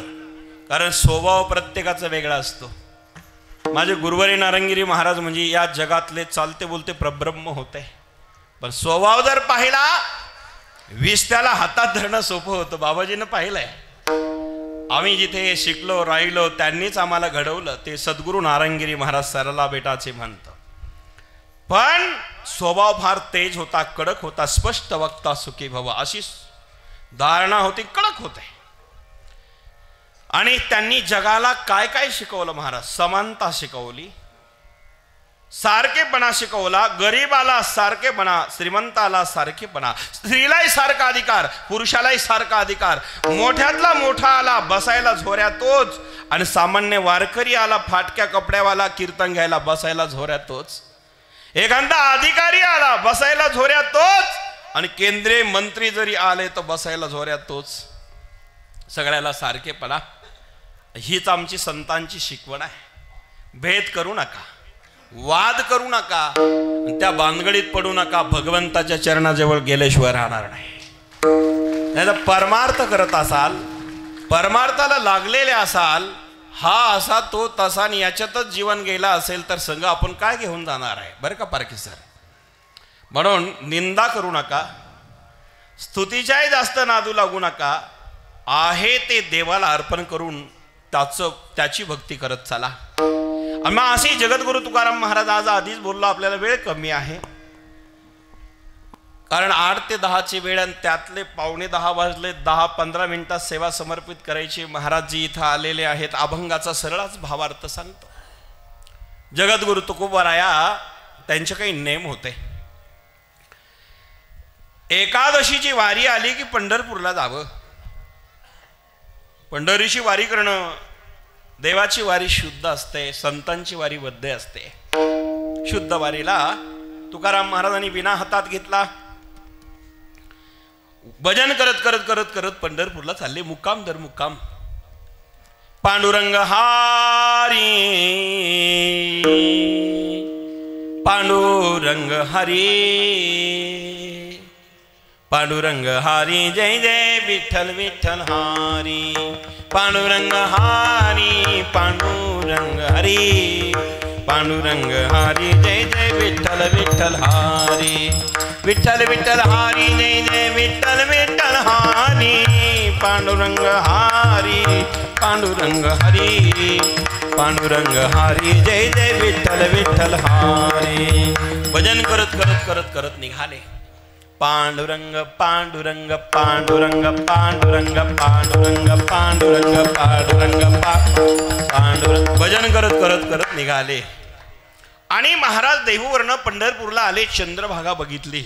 कारण स्वभाव प्रत्येकाचा वेगळा असतो. माझे गुरुवारी नारंगिरी महाराज म्हणजे या जगातले चालते बोलते प्रब्रह्म होते, पण स्वभाव जर पाहिला, वीस त्याला हातात धरणं सोपं होतं. बाबाजीनं पाहिलंय. आम्ही जिथे शिकलो राहिलो त्यांनीच आम्हाला घडवलं. ते सद्गुरू नारंगिरी महाराज सरला बेटाचे म्हणतं. पण स्वभाव फार तेज होता, कडक होता. स्पष्ट वक्ता सुखी भव अशी धारणा होती, कडक होते. आणि त्यांनी जगाला काय काय शिकवलं महाराज? समानता शिकवली, सारखेपणा शिकवला. गरीबाला सारखेपणा, श्रीमंताला सारखेपणा, स्त्रीलाही सारखा अधिकार, पुरुषालाही सारखा अधिकार. मोठ्यातला मोठा आला बसायला झोऱ्या तोच, आणि सामान्य वारकरी आला फाटक्या कपड्यावाला कीर्तन घ्यायला बसायला झोऱ्या तोच. एखादा अधिकारी आला बसायला झोऱ्या तोच, आणि केंद्रीय मंत्री जरी आले तर बसायला झोऱ्या तोच. सगळ्याला सारखेपणा. हीच आमची संतांची शिकवण आहे. भेद करू नका, वाद करू नका, त्या भानगडीत पडू नका. भगवंताच्या चरणाजवळ गेल्याशिवाय राहणार नाही. नाही तर परमार्थ करत असाल, परमार्थाला लागलेले असाल, हा असा तो तसा, आणि याच्यातच जीवन गेला असेल तर संग आपण काय घेऊन जाणार आहे? बरं का पारखी सर. म्हणून निंदा करू नका, स्तुतीच्याही जास्त नादू लागू नका. आहे ते देवाला अर्पण करून त्याची भक्ती करत चला. मग असे जगद्गुरु तुकाराम महाराज आज आधीच बोललो, आपल्याला वेळ कमी आहे. कारण 8 ते 10ची वेळ, आणि त्यातले 9:45 वाजले. 10-15 मिनिटात सेवा समर्पित करायची. महाराजजी इथं आलेले आहेत. अभंगाचा सरळच भावार्थ सांगतो. जगद्गुरु तुकोबाराया त्यांचे काही नेम होते. एकादशीची वारी आली की पंढरपूरला जावं. पंढरीची वारी करणं, देवाची वारी शुद्ध असते, संतांची वारी वद्य असते. शुद्ध वारीला तुकाराम महाराजांनी विना हातात घेतला. भजन करत करत करत करत पंढरपूरला चालले, मुक्काम दर मुक्काम. पांडुरंग हारी, पांडुरंग हरी, पांडुरंग हारी, जय जय विठ्ठल विठ्ठल हारी. पांडुरंग हारी, पांडुरंग हरी, पांडुरंग हारी, जय जय विठ्ठल विठ्ठल हारी. विठ्ठल विठ्ठल हारी, जय जय विठ्ठल विठ्ठल हारी. पांडुरंग हारी, पांडुरंग हरी, पांडुरंग हारी, जय जय विठ्ठल विठ्ठल हारी. भजन करत करत करत करत निघाले. पांडुरंग पांडुरंग पांडुरंग पांडुरंग पांडुरंग पांडुरंग पांडुरंग पांडुरंग. भजन करत करत करत निघाले. आणि महाराज देहूवरनं पंढरपूरला आले. चंद्रभागा बघितली.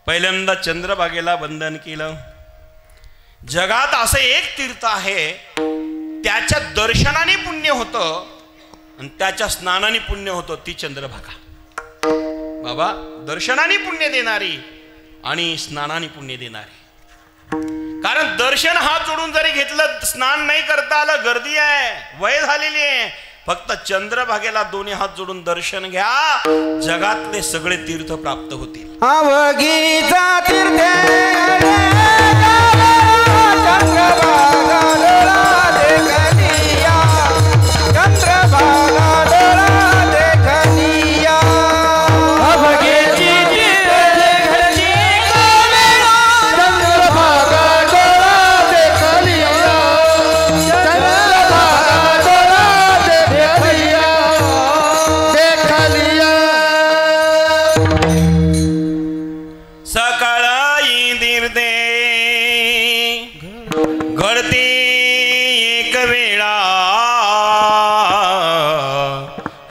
पहिल्यांदा चंद्रभागेला वंदन केलं. जगात असं एक तीर्थ आहे, त्याच्या दर्शनाने पुण्य होतं आणि त्याच्या स्नानाने पुण्य होतं, ती चंद्रभागा. बाबा, दर्शनाने पुण्य देणारी आणि स्नानाने पुण्य देणारी. कारण दर्शन हात जोडून जरी घेतलं, स्नान नाही करता आलं, गर्दी आहे, वय झालेली आहे. फक्त चंद्रभागेला दोन्ही हात जोडून दर्शन घ्या, जगातले सगळे तीर्थ प्राप्त होतील. अवघीचा तीर्थ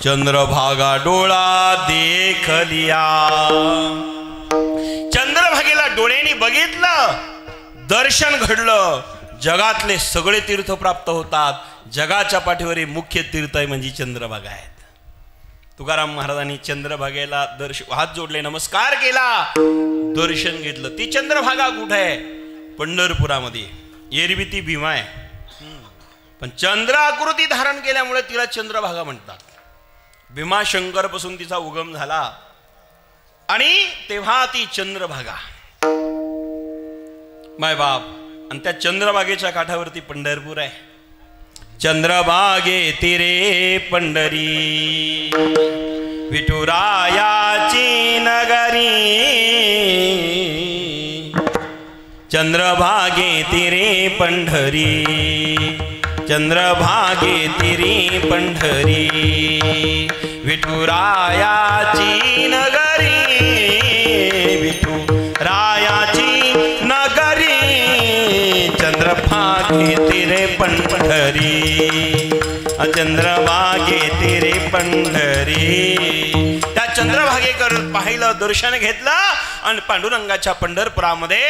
चंद्रभागा डोळा देखलिया. चंद्रभागेला डोळ्यांनी बघितलं, दर्शन घडलं. जगातले सगळे तीर्थ प्राप्त होतात. जगाच्या पाठीवरील मुख्य तीर्थ आहे म्हणजे चंद्रभागा आहेत. तुकाराम महाराजांनी चंद्रभागेला हात जोडले, नमस्कार केला, दर्शन घेतलं. ती चंद्रभागा कुठे आहे? पंढरपुरामध्ये. एरवी ती भीमा आहे, पण चंद्र आकृती धारण केल्यामुळे तिला चंद्रभागा म्हणतात. भीमाशंकर पासून तिचा उगम झाला आणि तेव्हा ती चंद्रभागा माय बाप. आणि त्या चंद्रभागेच्या काठावरती पंढरपूर आहे. चंद्रभागे तिरे पंढरी विठुरायाची नगरी. चंद्रभागे तिरे पंढरी, चंद्रभागे तिरे पंढरी विठुरायाची नगरी. विठुरायाची नगरी चंद्रभागे तिरे पंढरी. चंद्रभागे तिरे पंढरी. त्या चंद्रभागेकर पाहिलं, दर्शन घेतलं आणि पांडुरंगाच्या पंढरपुरामध्ये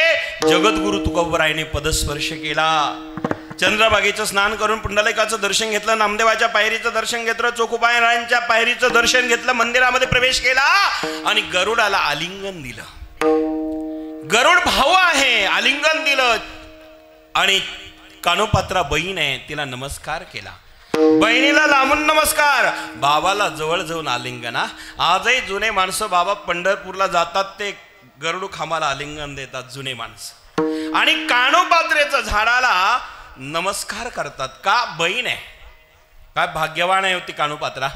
जगद्गुरु तुकोबरायाने पदस्पर्श केला. चंद्रभागेचं स्नान करून पुंडलिकाचं दर्शन घेतलं, नामदेवाच्या पायरीचं दर्शन घेतलं, चोखुबाईरायांच्या पायरीचं दर्शन घेतलं, मंदिरामध्ये प्रवेश केला आणि गरुडाला आलिंगन दिलं. गरुड भाऊ आहे, आलिंगन दिलं. आणि कानोपात्रा बहीण आहे, तिला नमस्कार केला. बहिणीला लांबून नमस्कार, बाबाला जवळ जाऊन आलिंगना. आजही जुने माणसं बाबा पंढरपूरला जातात ते गरुड खांबाला आलिंगन देतात, जुने माणसं. आणि कानोपात्रेच्या झाडाला नमस्कार करतात. का? बहीण आहे. काय भाग्यवान आहे होती कानोपात्रा.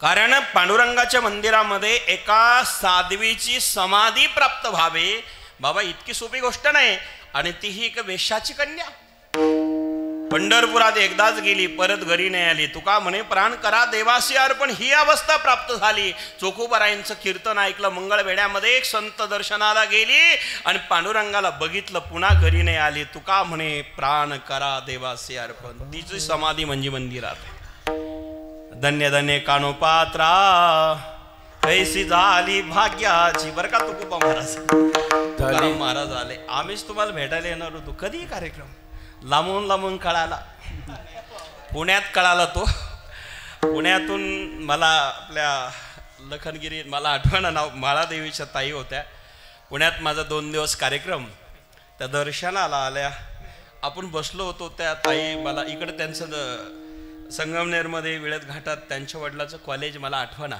कारण पांडुरंगाच्या मंदिरामध्ये एका साध्वीची समाधी प्राप्त व्हावे बाबा, इतकी सोपी गोष्ट नाही. आणि तीही एक वेश्याची कन्या. पंढरपुरात एकदाच गेली, परत घरी नाही आली. तुका म्हणे प्राण करा देवासी अर्पण. ही अवस्था प्राप्त झाली. चोखुबारायांचं कीर्तन ऐकलं, मंगळवेढ्यामध्ये एक संत दर्शनाला गेली आणि पांडुरंगाला बघितलं, पुन्हा घरी नाही आली. तुका म्हणे प्राण करा देवासी अर्पण. तिची समाधी म्हणजे मंदिरात. धन्य धन्य कानोपात्रा कैसी झाली भाग्याची. बरं का तुकोबा महाराज, तुकाराम महाराज आले. आम्हीच तुम्हाला भेटायला येणार होतो. कधी कार्यक्रम लांबून लांबून कळाला, पुण्यात कळाला. तो पुण्यातून मला आपल्या लखनगिरी, मला आठवण नाव, माळादेवीच्या ताई होत्या. पुण्यात माझा 2 दिवस कार्यक्रम, त्या दर्शनाला आल्या. आपण बसलो होतो, त्या ताई मला इकडे त्यांचं संगमनेरमध्ये विळत घाटात त्यांच्या वडिलाचं कॉलेज मला आठवणा,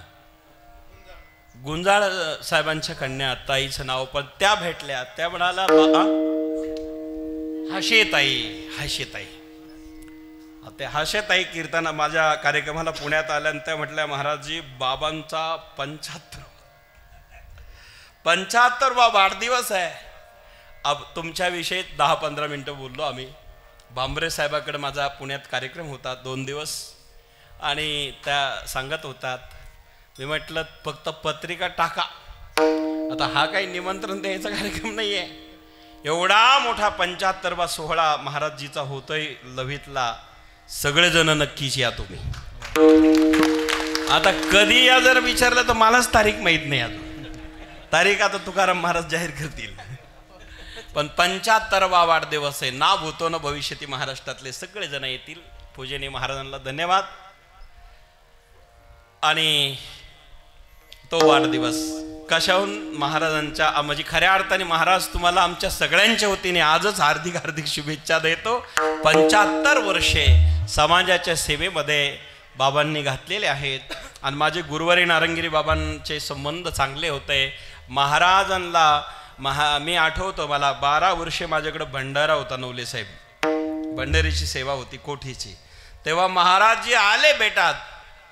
गुंजाळ साहेबांच्या कन्या, ताईचं नाव. पण त्या भेटल्या, त्या म्हणाला हाशेताई, हाशेताई. ते हाशेताई कीर्तन माझ्या कार्यक्रमाला पुण्यात आल्या आणि त्या म्हटल्या, महाराजजी बाबांचा 75वा वाढदिवस आहे. अब तुमच्याविषयी 10-15 मिनटं बोललो आम्ही. भांबरे साहेबाकडे माझा पुण्यात कार्यक्रम होता 2 दिवस आणि त्या सांगत होतात. मी म्हटलं फक्त पत्रिका टाका, आता हा काही निमंत्रण द्यायचा कार्यक्रम नाही आहे. एवढा मोठा 75वा सोहळा महाराजजीचा होतोय लव्हीतला. सगळेजण नक्कीच या तुम्ही. आता कधी या जर विचारलं तर मलाच तारीख माहीत नाही. अजून तारीख आता तुकाराम महाराज जाहीर करतील. पण 75वा वाढदिवस आहे. ना भूतो न भविष्यती महाराष्ट्रातले सगळेजण येतील. पूजनीय महाराजांना धन्यवाद. आणि तो वाढदिवस कशाहून महाराजांच्या, म्हणजे खऱ्या अर्थाने महाराज तुम्हाला आमच्या सगळ्यांच्या वतीने आजच हार्दिक हार्दिक शुभेच्छा देतो. 75 वर्षे समाजाच्या सेवेमध्ये बाबांनी घातलेले आहेत. आणि माझे गुरुवारी नारंगिरी बाबांचे संबंध चांगले होते. महाराजांना मी आठवतो, मला 12 वर्षे माझ्याकडे भंडारा होता. नवले साहेब भंडारीची सेवा होती कोठीची. तेव्हा महाराजजी आले बेटात.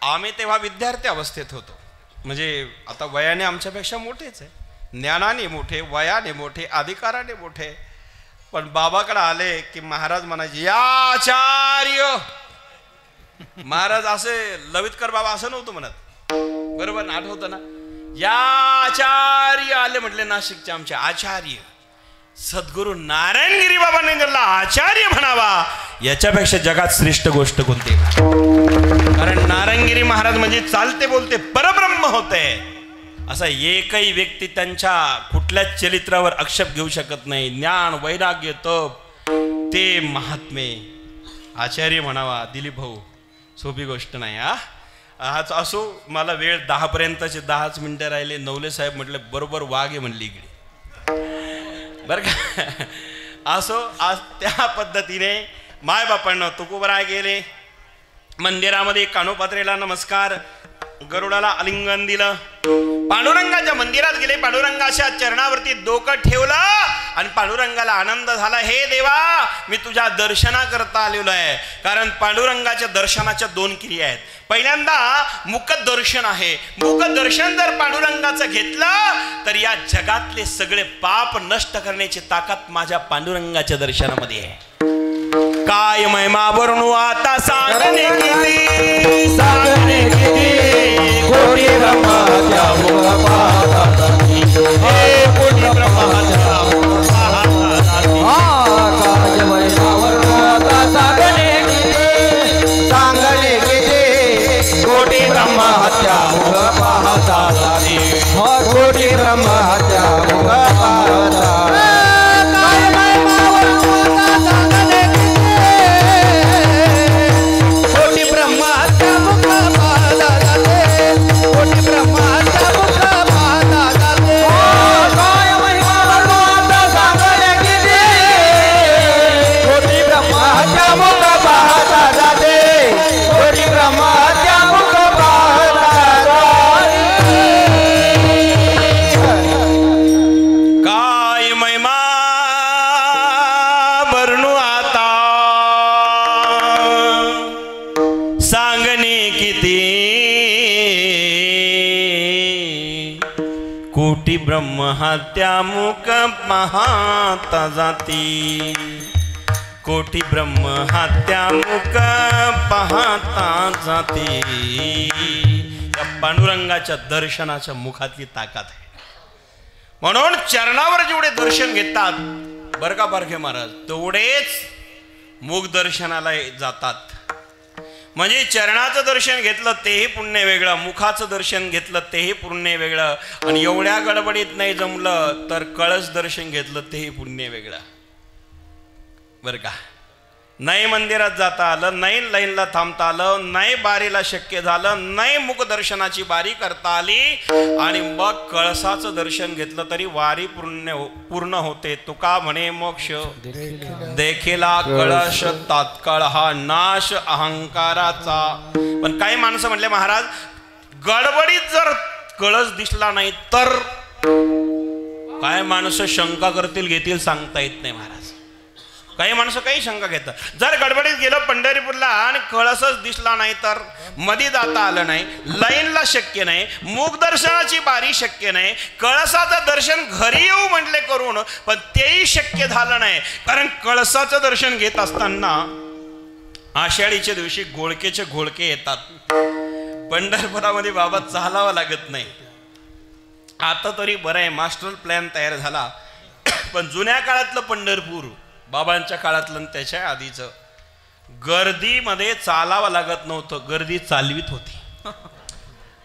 आम्ही तेव्हा विद्यार्थी अवस्थेत होतो. म्हणजे आता वयाने आमच्यापेक्षा मोठेच आहे, ज्ञानाने मोठे, वयाने मोठे, अधिकाराने मोठे. पण बाबाकडे आले की महाराज म्हणायचे या आचार्य. महाराज असे लवितकर बाबा असं नव्हतं म्हणत, बरोबर ना? आठवतं ना? या आचार्य आले म्हटले नाशिकचे आमचे आचार्य. सद्गुरू नारायणगिरी बाबांनी त्यांना आचार्य म्हणावा, याच्यापेक्षा जगात श्रेष्ठ गोष्ट कोणती? कारण नारायणगिरी महाराज म्हणजे चालते बोलते परब्रह्म होते. असा एकही व्यक्ती त्यांच्या कुठल्याच चरित्रावर आक्षेप घेऊ शकत नाही. ज्ञान, वैराग्य, तप ते महात्मे आचार्य म्हणावा दिलीप भाऊ, सोपी गोष्ट नाही हा. आज असो, मला वेळ 10 पर्यंतचे 10च मिनिटं राहिले. नवले साहेब म्हटले बरोबर वाघ आहे म्हणली इकडे बरं का. असो, आज त्या पद्धतीने मायबापांना तुकोबराय गेले मंदिरामध्ये. कानोपात्रेला नमस्कार, गरुडाला आलिंगन दिलं, पांडुरंगाच्या मंदिरात गेले, पांडुरंगाच्या चरणावरती डोकं ठेवलं आणि पांडुरंगाला आनंद झाला. हे देवा, मी तुझ्या दर्शनाकरता आलेलो आहे. कारण पांडुरंगाच्या दर्शनाच्या 2 क्रिया आहेत. पहिल्यांदा मुख दर्शन आहे. मुख दर्शन जर पांडुरंगाचं घेतलं तर या जगातले सगळे पाप नष्ट करण्याची ताकद माझ्या पांडुरंगाच्या दर्शनामध्ये आहे. काय महिमा वर्णू आता सांगणे किती, सांगणे किती, कोटी ब्रह्माच्या मुख पाहताती, हे कोटी ब्रह्माच्या मुख पाहताती. काय महिमा वर्णू आता सांगणे किती, सांगणे किती, कोटी ब्रह्माच्या मुख पाहताती, कोटी ब्रह्माच्या मुख पाहताती. कोटी ब्रह्म हत्या मुख पाहता जाती, कोटी ब्रह्म हत्या मुख पाहता जाती. या पांडुरंगाच्या दर्शनाच्या मुखातली ताकद आहे. म्हणून चरणावर जेवढे दर्शन घेतात बरं का पारखे महाराज, तेवढेच मुख दर्शनाला जातात. म्हणजे चरणाचं दर्शन घेतलं तेही पुण्य वेगळं, मुखाचं दर्शन घेतलं तेही पुण्य वेगळं, आणि एवढ्या गडबडीत नाही जमलं तर कळस दर्शन घेतलं तेही पुण्य वेगळं बरं का. नाही मंदिरात जाता आलं, नाही लाईनला थांबता आलं, नाही बारीला शक्य झालं, नाही मुख दर्शनाची बारी करता आली, आणि मग कळसाचं दर्शन घेतलं तरी वारी पूर्ण होते. तुका म्हणे मोक्ष देखीला कळश तात्काळ हा नाश अहंकाराचा. पण काही माणसं म्हणले महाराज, गडबडीत जर कळस दिसला नाही तर काय माणसं शंका करतील घेतील सांगता येत नाही महाराज. काही माणसं काही शंका घेतात. जर गडबडीत गेलं पंढरीपूरला आणि कळसच दिसला नाही तर, मध्ये जाता आलं नाही, लाईनला शक्य नाही, मुख दर्शनाची बारी शक्य नाही, कळसाचं दर्शन घरी येऊ म्हटले करून पण तेही शक्य झालं नाही. कारण कळसाचं दर्शन घेत असताना आषाढीच्या दिवशी घोळकेचे घोळके येतात. पंढरपुरामध्ये बाबा चालावं लागत नाही. आता तरी बरं आहे, मास्टर प्लॅन तयार झाला. पण जुन्या काळातलं पंढरपूर, बाबांच्या काळातलं त्याच्या आधीचं, गर्दीमध्ये चालावं लागत नव्हतं, गर्दी चालवीत होती.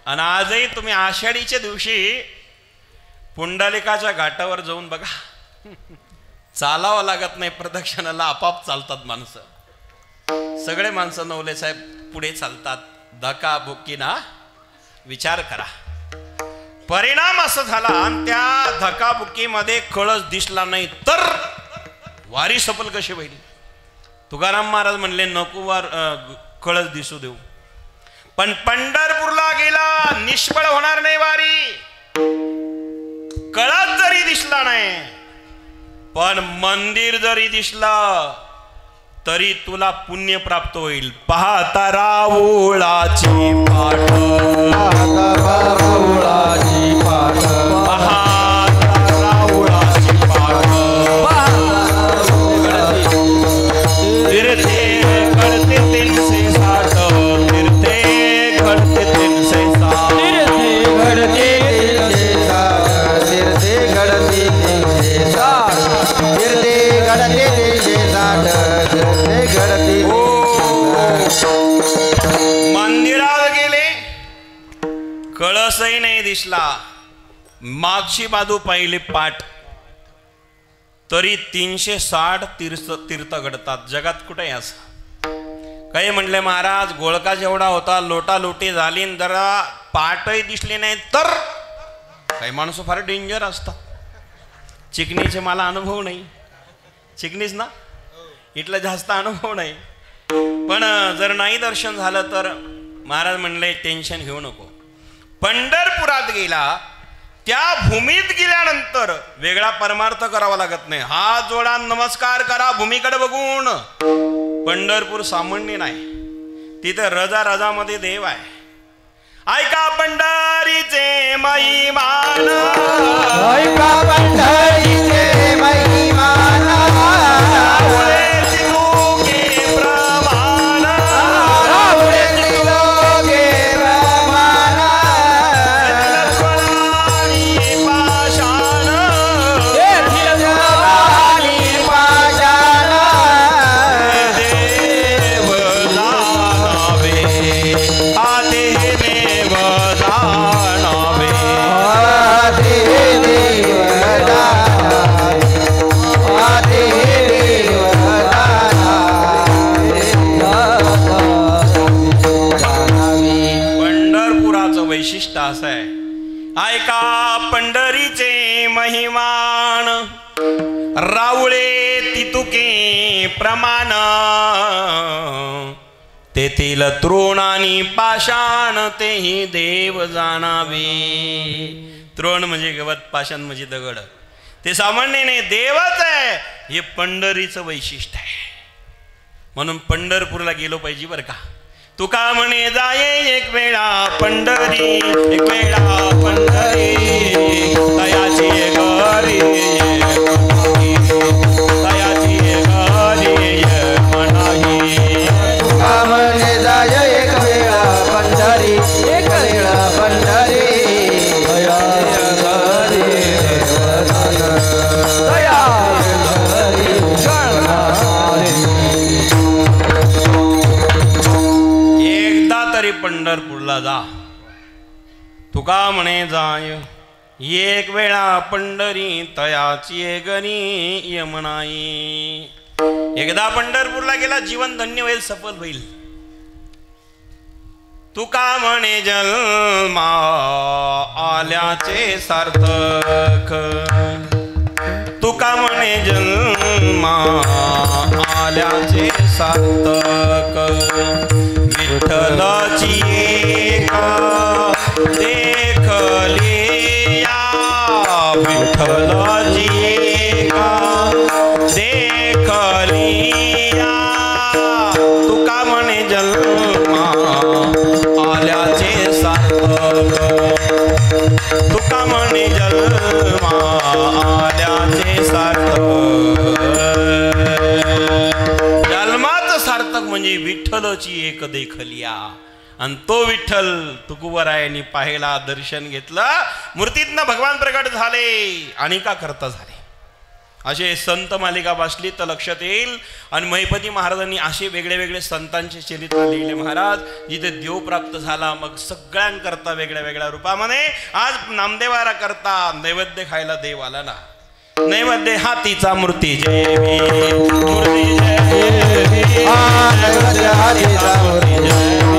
आणि आजही तुम्ही आषाढीच्या दिवशी पुंडलिकाच्या घाटावर जाऊन बघा, चालावं लागत नाही, प्रदक्षिणाला आपाप चालतात माणसं. सगळे माणसं नवले साहेब पुढे चालतात. धकाबुक्कीना विचार करा. परिणाम असा झाला, आणि त्या धकाबुक्कीमध्ये कळस दिसला नाही तर वारी सफल कशी होईल. तुकाराम महाराज म्हणले नको वार कळस दिसू देऊ. पण पंढरपूरला गेला निष्फळ होणार नाही वारी. कळस जरी दिसला नाही पण मंदिर जरी दिसलं तरी तुला पुण्य प्राप्त होईल. पाहता रावळाची पाठ, रावळाची पाठ, पाहता रावळाची पाठ, तीर्थे घडते 360, तीर्थे घडते 360, तीर्थे घडते 360, तीर्थे घडते 360, तीर्थे घडते 360, तीर्थे घडते. मंदिरात गेले, कळसही नाही दिसला, मागची बाजू पाहिली पाठ, तरी 360 तीर्थ घडतात. जगात कुठे असं काही म्हणले महाराज गोळका जेवढा होता लोटालोटी झाली जरा पाटही दिसली नाही तर काही माणसं फार डेंजर असतात. चिकणीचे मला अनुभव नाही, चिकणीच ना इथला जास्त अनुभव नाही, पण जर नाही दर्शन झालं तर महाराज म्हणले टेन्शन घेऊ नको. पंढरपुरात गेला त्या भूमीत गेल्यानंतर वेगळा परमार्थ करावा लागत नाही. हात जोडा नमस्कार करा भूमीकडे बघून. पंढरपूर सामान्य नाही, तिथे रजामध्ये देव आहे. ऐका पंढरीचे महिमान, ऐका पंढरीचे महिमान, वैशिष्ट्य असं आहे. ऐका पंढरीचे महिमान, रावळे तितुके प्रमाण, तेथील तृण आणि पाषाण तेही देव जाणावे. तृण म्हणजे गवत, पाषाण म्हणजे दगड, ते सामान्य नाही, देवच आहे. हे पंढरीचं वैशिष्ट्य आहे. म्हणून पंढरपूरला गेलो पाहिजे बरं का. तुका म्हणे जाये एक वेळा पंढरी, एक वेळा पंढरी, तयाची घरी तयाची घरी म्हणाही. तुका म्हणे जाये एक वेळा पंढरी, एक वेळा पंढरी, पंढरपूरला जा. तुका म्हणे जाय एक वेळा पंढरी, तयाची गणी यमनाई. एकदा पंढरपूरला गेला जीवन धन्य होईल, सफल होईल. तुका म्हणे जन्मा आल्याचे सार्थक, तुका म्हणे जन्मा आल्याचे सार्थक. विठ्ठलाची एका देखली या, विठ्ठलाची एका देखली या. तुका म्हणे जन्मा आल्याचे सार्थक, तुका म्हणे जन्मा आल्याचे सार्थक. जन्माचं सार्थक म्हणजे विठ्ठलची एक देखलिया. आणि तो विठ्ठल तुकोबरायांनी पाहिला, दर्शन घेतलं, मूर्तीतनं भगवान प्रकट झाले आणि का करता झाले. असे संत मालिका वाचली तर लक्षात येईल. आणि महिपती महाराजांनी असे वेगळे वेगळे संतांचे चरित्र लिहिले महाराज, जिथे देव प्राप्त झाला. मग सगळ्यांकरता वेगळ्या वेगळ्या रूपामध्ये. आज नामदेवारा करता नैवेद्य खायला देव आला ना. नैवेद्य हातीचा मूर्ती जयवी, मूर्ती जयवी, नैवेद्य हातीचा मूर्ती जयवी,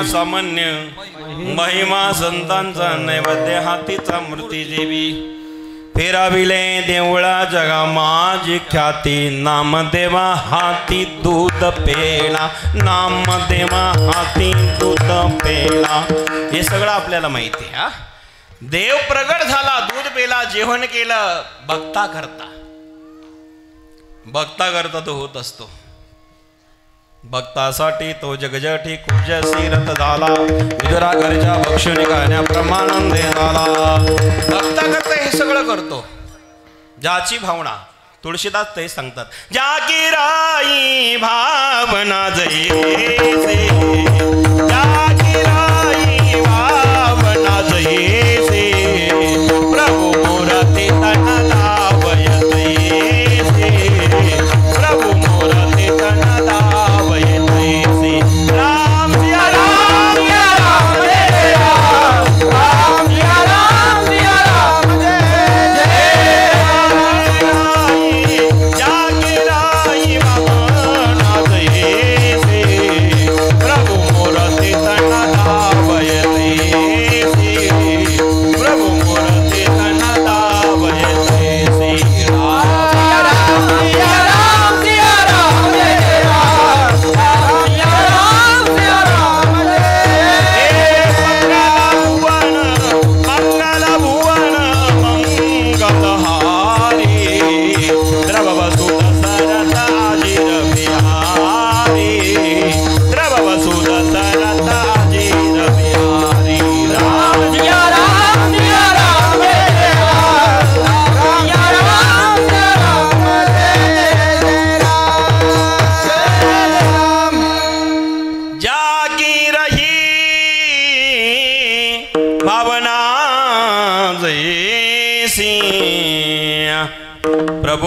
सामान्य महिमा संतांचा नैवेद्य हातीचा मूर्ती देवी. फेराविले देवळा जगा माझी ख्याती, नामदेवा हाती दूध पेला, नामदेवा हाती दूध पेला. हे सगळं आपल्याला माहिती आहे. हा देव प्रगट झाला, दूध पेला, जेवण केलं. भक्ता करता तो होत असतो. भक्तासाठी तो जगजठी कुजसी रथ झाला, उदरा घरच्या भक्षुनी करण्याप्रमाणे झाला. भक्ता करता हे सगळं करतो. ज्याची भावना, तुळशीदास ते सांगतात, जागी राई भावना जैसे, जागी राई भावना जैसे, प्रभू मोरते तन लावयते.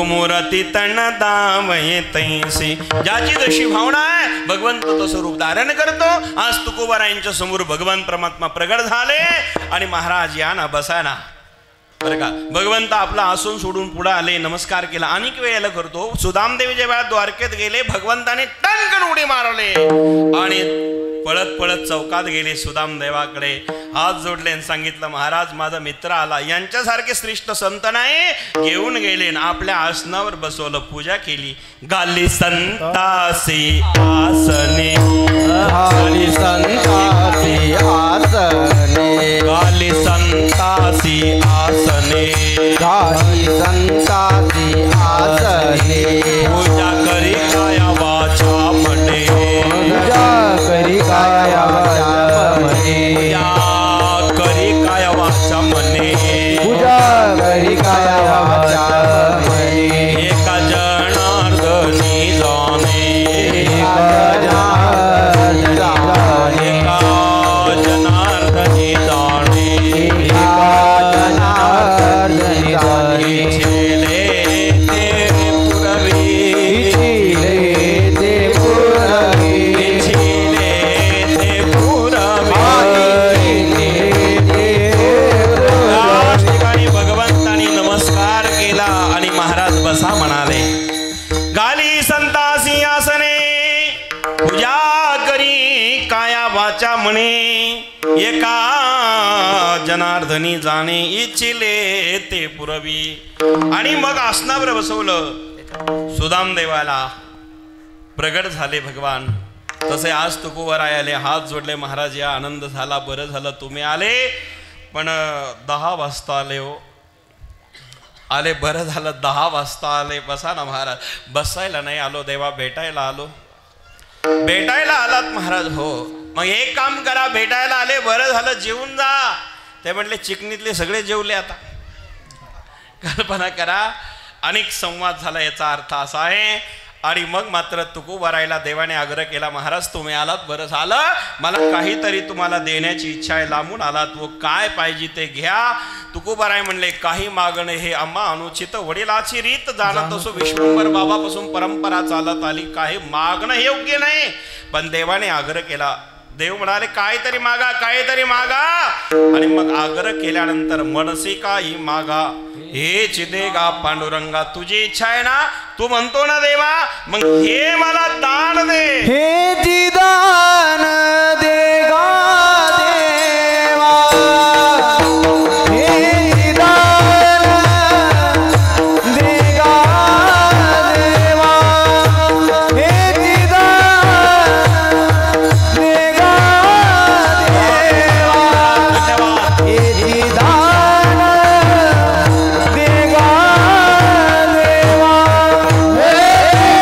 रघुमूर्ती तण दावये तैसी. ज्याची जशी भावना आहे भगवंत तसं रूप धारण करतो. आज तुकोबारायांच्या समोर भगवान परमात्मा प्रगट झाले आणि महाराज या ना बसा ना. बरं का, भगवंत आपला आसन सोडून पुढे आले, नमस्कार केला. अनेक वेळेला करतो. सुदामदेव जेव्हा द्वारकेत गेले भगवंताने टणकन उडी मारले आणि पळत पळत चौकात गेले. सुदामदेवाकडे हात जोडले आणि सांगितलं, महाराज माझा मित्र आला, यांच्यासारखे श्रेष्ठ संत नाही. घेऊन गेले आणि आपल्या आसनावर बसवलं, पूजा केली. गाली संतासी आसने, गाली संतासी आसने, गाली संतासी आसने, गाली संतासी आसने. पूजा करी काया वाचा मने, पूजा करी काया वाचा मने, पूजा करी काया वाचा मने, पूजा करी काया वाचा मने. एका जनार्दनी जाणे, एका जनार्दनी जाणे, एका जनार्दनी जाणे, एका जनार्दनी जाणे. इच्छिले ते पुरवी, इच्छिले ते पुरवी, इच्छिले ते पुरवी. याच ठिकाणी भगवंतानी नमस्कार केला आणि महाराज बसा म्हणाले. गाली संतासी आसने, पूजा करी काया वाचा म्हणे, एका जनार्दनी जाणे, इच्छिले ते पुरवी. आणि मग आसनावर बसवलं. सुदामदेवाला प्रगट झाले भगवान. तसे आज तुकोबाराय आले, हात जोडले, महाराज या आनंद झाला, बरं झालं तुम्ही आले. पण 10 वाजता आले हो, आले बरं झालं 10 वाजता आले. बसा ना महाराज. बसायला नाही आलो देवा, भेटायला आलो. भेटायला आलात महाराज? हो. मग एक काम करा, भेटायला आले बरं झालं, जेवून जा. ते म्हटले चिकणीतले सगळे जेवले. आता कल्पना करा, अनेक संवाद झाला. याचा अर्थ असा आहे. आणि मग मात्र तुकोबारायला देवाने आग्रह केला, महाराज तुम्ही आलात बरं झालं, मला काहीतरी तुम्हाला देण्याची इच्छा आहे. लांबून आलात, व काय पाहिजे ते घ्या. तुकोबाराय म्हणले, काही मागणे हे आम्हा अनुचित, वडिलाची रीत जाणत असो, विश्वंभर बाबापासून परंपरा चालत आली, काही मागणं हे योग्य नाही. पण देवाने आग्रह केला. देव म्हणाले, काहीतरी मागा, काहीतरी मागा. आणि मग आग्रह केल्यानंतर मनसी काही मागा, हे चिदेगा पांडुरंगा, तुझी इच्छा आहे ना, तू म्हणतो ना देवा, मग हे मला दान दे. हे जी दान देगा देवा, हे जी दान देगा देवा, हे जी दान देगा देवा, धन्यवाद. हे जी दान देगा देवा. हे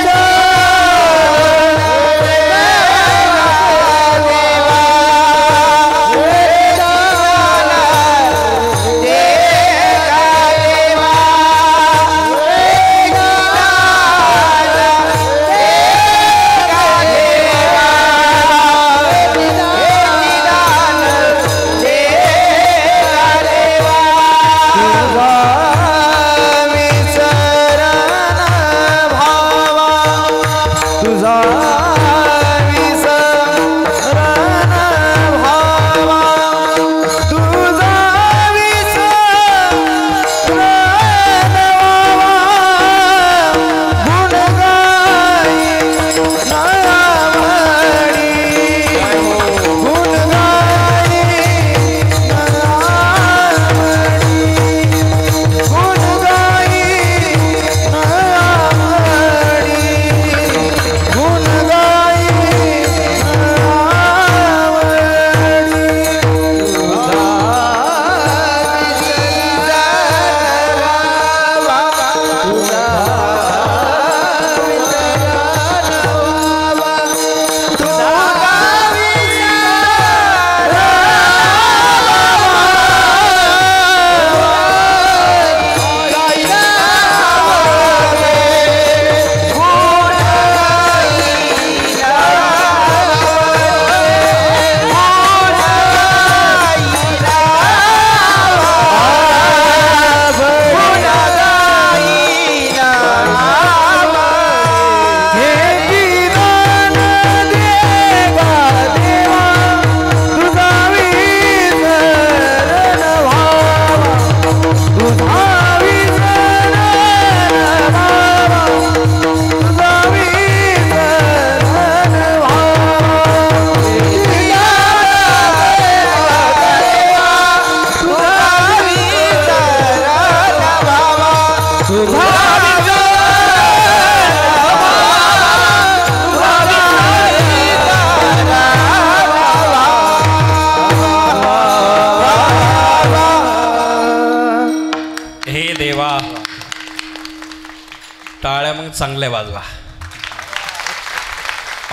चांगले वाजवा.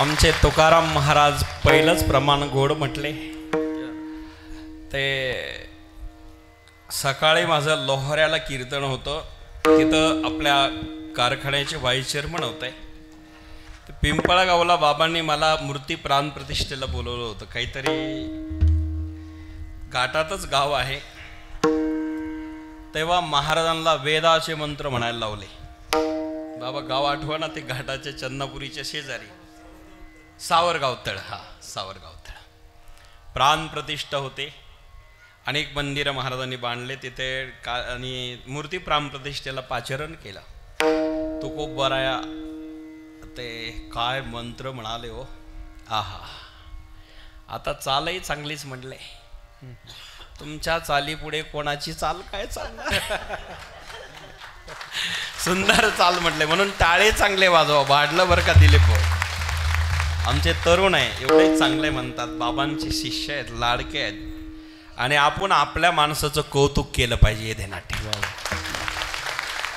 आमचे तुकाराम महाराज पहिलंच प्रमाण गोड म्हटले. ते सकाळी माझं लोहऱ्याला कीर्तन होतं, तिथं आपल्या कारखान्याचे व्हाईस चेअरमन होते. पिंपळगावला बाबांनी मला मूर्ती प्राण प्रतिष्ठेला बोलवलं होतं. काहीतरी घाटातच गाव आहे. तेव्हा महाराजांना वेदाचे मंत्र म्हणायला लावले. बाबा गाव आठवा ना, ते घाटाच्या चन्नापुरीच्या शेजारी सावरगाव तळ. हा सावरगाव तळ. प्राण प्रतिष्ठा होते. अनेक मंदिरं महाराजांनी बांधले तिथे आणि मूर्ती प्राण प्रतिष्ठेला पाचारण केलं. तो खूप बरा. ते काय मंत्र म्हणाले हो. आहा, आता चालही चांगलीच म्हटले. तुमच्या चाली पुढे कोणाची चाल काय चालणार. सुंदर चाल म्हटले म्हणून टाळे चांगले वाजवा. वाढलं बरं का दिलीप भाऊ. आमचे तरुण आहे एवढे चांगले म्हणतात. बाबांचे शिष्य आहेत, लाडके आहेत. आणि आपण आपल्या माणसाचं कौतुक केलं पाहिजे हे ध्यानात ठेवा.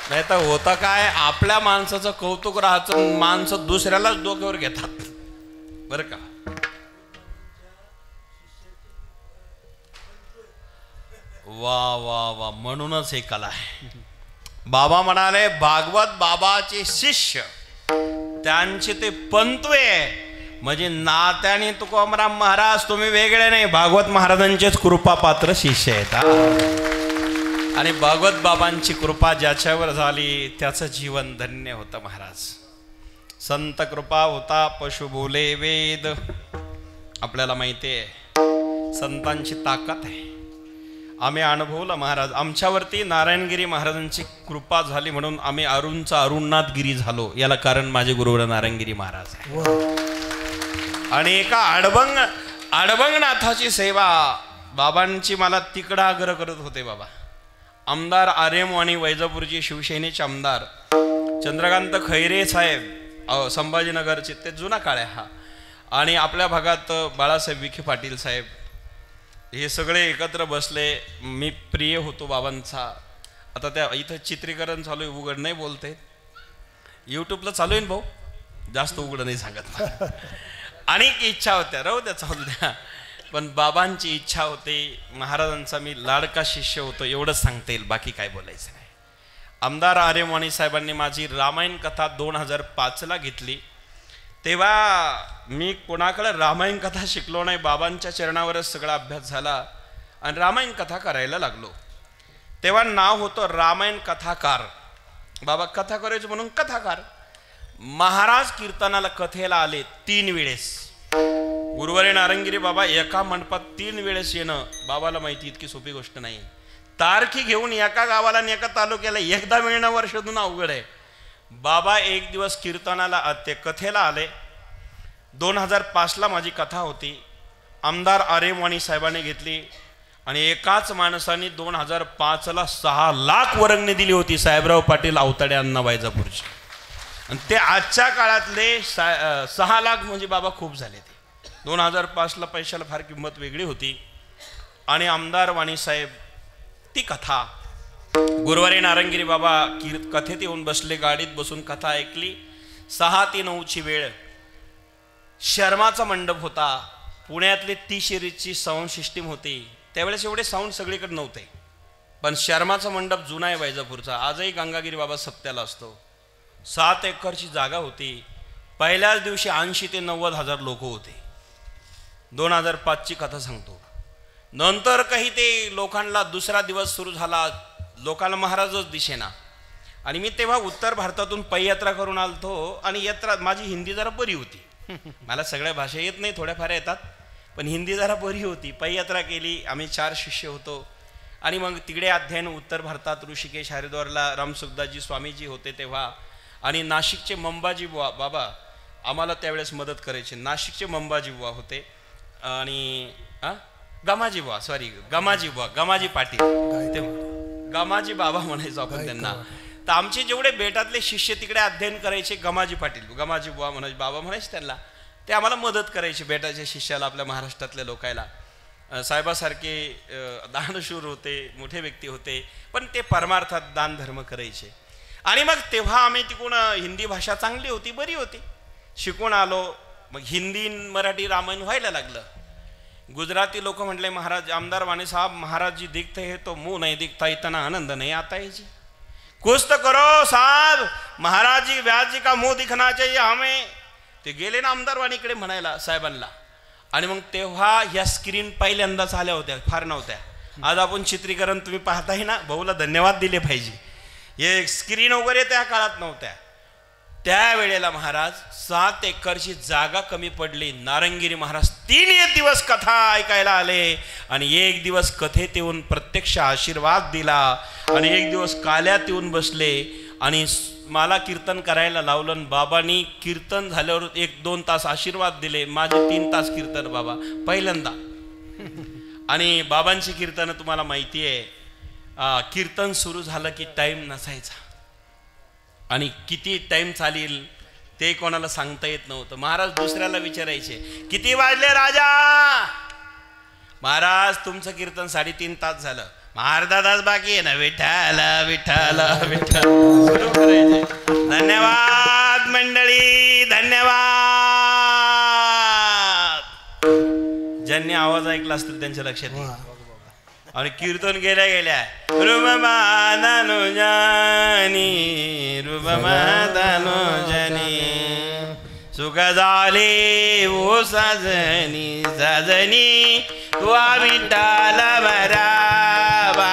नाही तर होतं काय, आपल्या माणसाचं कौतुक राहायचं, माणसं दुसऱ्यालाच डोक्यावर घेतात बरं का. वा वा वा, म्हणूनच हे कला आहे. बाबा म्हणाले भागवत बाबाचे शिष्य, त्यांचे ते पंतवे म्हणजे नात्याने तुकोमराम महाराज तुम्ही वेगळे नाही, भागवत महाराजांचेच कृपा पात्र शिष्य आहेत. आणि भागवत बाबांची कृपा ज्याच्यावर झाली त्याचं जीवन धन्य होतं महाराज. संत कृपा होता पशु बोले वेद. आपल्याला माहिती आहे संतांची ताकद आहे. आम्ही अनुभवलं महाराज. आमच्यावरती नारायणगिरी महाराजांची कृपा झाली म्हणून आम्ही अरुणचा अरुणनाथगिरी झालो. याला कारण माझे गुरुवर नारायणगिरी महाराज आहे. आणि एका अडबंगनाथाची सेवा बाबांची मला तिकडं आग्रह करत होते बाबा. आमदार आर्यम आणि वैजापूरचे शिवसेनेचे आमदार चंद्रकांत खैरे साहेब संभाजीनगरचे, ते जुना काळ आहे हा. आणि आपल्या भागात बाळासाहेब विखे पाटील साहेब, हे सगळे एकत्र बसले. मी प्रिय होतो बाबांचा. आता त्या इथं चित्रीकरण चालू आहे, उघड नाही बोलते. यूट्यूबला चालू आहे भाऊ, जास्त उघड नाही सांगत. अनेक इच्छा होत्या, राहू द्या चालू द्या. पण बाबांची इच्छा होती. महाराजांचा मी लाडका शिष्य होतो एवढंच सांगता येईल, बाकी काय बोलायचं नाही. आमदार आर्यवाणी साहेबांनी माझी रामायण कथा 2005ला घेतली. तेव्हा मी कोणाकडे रामायण कथा शिकलो नाही, बाबांच्या चरणावरच सगळा अभ्यास झाला आणि रामायण कथा करायला लागलो. तेव्हा नाव होतं रामायण कथाकार. बाबा कथा करायचं म्हणून कथाकार. महाराज कीर्तनाला कथेला आले 3 वेळेस. गुरुवारी नारंगिरी बाबा एका मंडपात 3 वेळेस येणं बाबाला माहिती इतकी सोपी गोष्ट नाही. तारखी घेऊन एका गावाला आणि एका तालुक्याला एकदा मिळणं वर्षातून अवघड आहे. बाबा एक दिवस कीर्तनाला ते कथेला आले. 2005ला माझी कथा होती. आमदार आरेमवाणी साहेबांनी घेतली आणि एकाच माणसाने 2005ला 6 लाख वर्गणी दिली होती. साहेबराव पाटील अवताडे अण्णा वैजापूरची. आणि ते आजच्या काळातले 6 लाख म्हणजे बाबा खूप झाले. ते 2005ला पैशाला फार किंमत वेगळी होती. आणि आमदार वाणी साहेब ती कथा गुरुवारी नारंगिरी बाबा कथेत येऊन बसले. गाडीत बसून कथा ऐकली. 6 ते 9ची वेळ. शर्माचा मंडप होता. पुण्यातली 30 सिरीजची साऊंड सिस्टीम होती. त्यावेळेस एवढे साऊंड सगळीकडे नव्हते, पण शर्माचा मंडप जुना आहे वैजापूरचा. आजही गंगागिरी बाबा सप्त्याला असतो. 7 एकरची जागा होती. पहिल्याच दिवशी 80 ते 90 हजार लोक होते. 2005ची कथा सांगतो. नंतर काही ते लोकांना दुसरा दिवस सुरू झाला, लोकांना महाराजच दिसेना. आणि मी तेव्हा उत्तर भारतातून पैयात्रा करून आलतो. आणि यात्रा माझी हिंदी जरा बरी होती. मला सगळ्या भाषा येत नाही, थोड्याफार येतात, पण हिंदी जरा बरी होती. पैयात्रा केली. आम्ही 4 शिष्य होतो. आणि मग तिकडे अध्ययन उत्तर भारतात ऋषिकेश हरिद्वारला रामसुखदासजी स्वामीजी होते तेव्हा. आणि नाशिकचे मंबाजी बुवा बाबा आम्हाला त्यावेळेस मदत करायचे. नाशिकचे मंबाजी बुवा होते. आणि गमाजी बुवा, सॉरी गमाजी बुवा, गमाजी पाटील, ते गमाजी बाबा म्हणायचो आपण त्यांना. तर आमचे जेवढे बेटातले शिष्य तिकडे अध्ययन करायचे गमाजी पाटील, गमाजी बुवा म्हणायचे, बाबा म्हणायचे त्यांना. ते आम्हाला मदत करायचे बेटाच्या शिष्याला, आपल्या महाराष्ट्रातल्या लोकायला. साहेबासारखे दानशूर होते, मोठे व्यक्ती होते, पण ते परमार्थात दान धर्म करायचे. आणि मग तेव्हा आम्ही तिकडून हिंदी भाषा चांगली होती, बरी होती, शिकून आलो. मग हिंदी मराठी रामायण व्हायला लागलं. गुजराती लोक म्हटले, महाराज आमदार वाणी साहब, महाराज जी दिखते हैं तो मुंह नहीं दिखता, इतना आनंद नहीं आता है जी, कुछ तो करो साहब, महाराज जी व्यास जी का मुंह दिखना चाहिए हमें. ते गेले ना आमदार वाणीकडे म्हणायला साहेबांना. आणि मग तेव्हा ह्या स्क्रीन पहिल्यांदाच आल्या होत्या, फार नव्हत्या. आज आपण चित्रीकरण तुम्ही पाहताय ना, भाऊला धन्यवाद दिले पाहिजे. हे स्क्रीन वगैरे त्या काळात नव्हत्या. त्यावेळेला महाराज 7 एकरची जागा कमी पडली. नारंगिरी महाराज 3 दिवस कथा ऐकायला आले आणि 1 दिवस कथेत येऊन प्रत्यक्ष आशीर्वाद दिला आणि 1 दिवस काल्यात येऊन बसले आणि मला कीर्तन करायला लावलं. बाबांनी कीर्तन झाल्यावर 1-2 तास आशीर्वाद दिले. माझे 3 तास कीर्तन बाबा पहिल्यांदा. आणि बाबांची कीर्तन तुम्हाला माहिती आहे, कीर्तन सुरू झालं की टाईम नसायचा आणि किती टाईम चालेल ते कोणाला सांगता येत नव्हतं. महाराज दुसऱ्याला विचारायचे, किती वाजले राजा? महाराज तुमचं कीर्तन 3.5 तास झालं. अर्धा तास बाकी आहे ना, विठ्ठल विठ्ठल विठ्ठल सुरू करायचे. धन्यवाद मंडळी, धन्यवाद. ज्यांनी आवाज ऐकला असतील त्यांच्या लक्षात येईल. आणि कीर्तन गेल्या गेल्या सुख झाले ओ साजनी साजनी तू विठ्ठल बरावा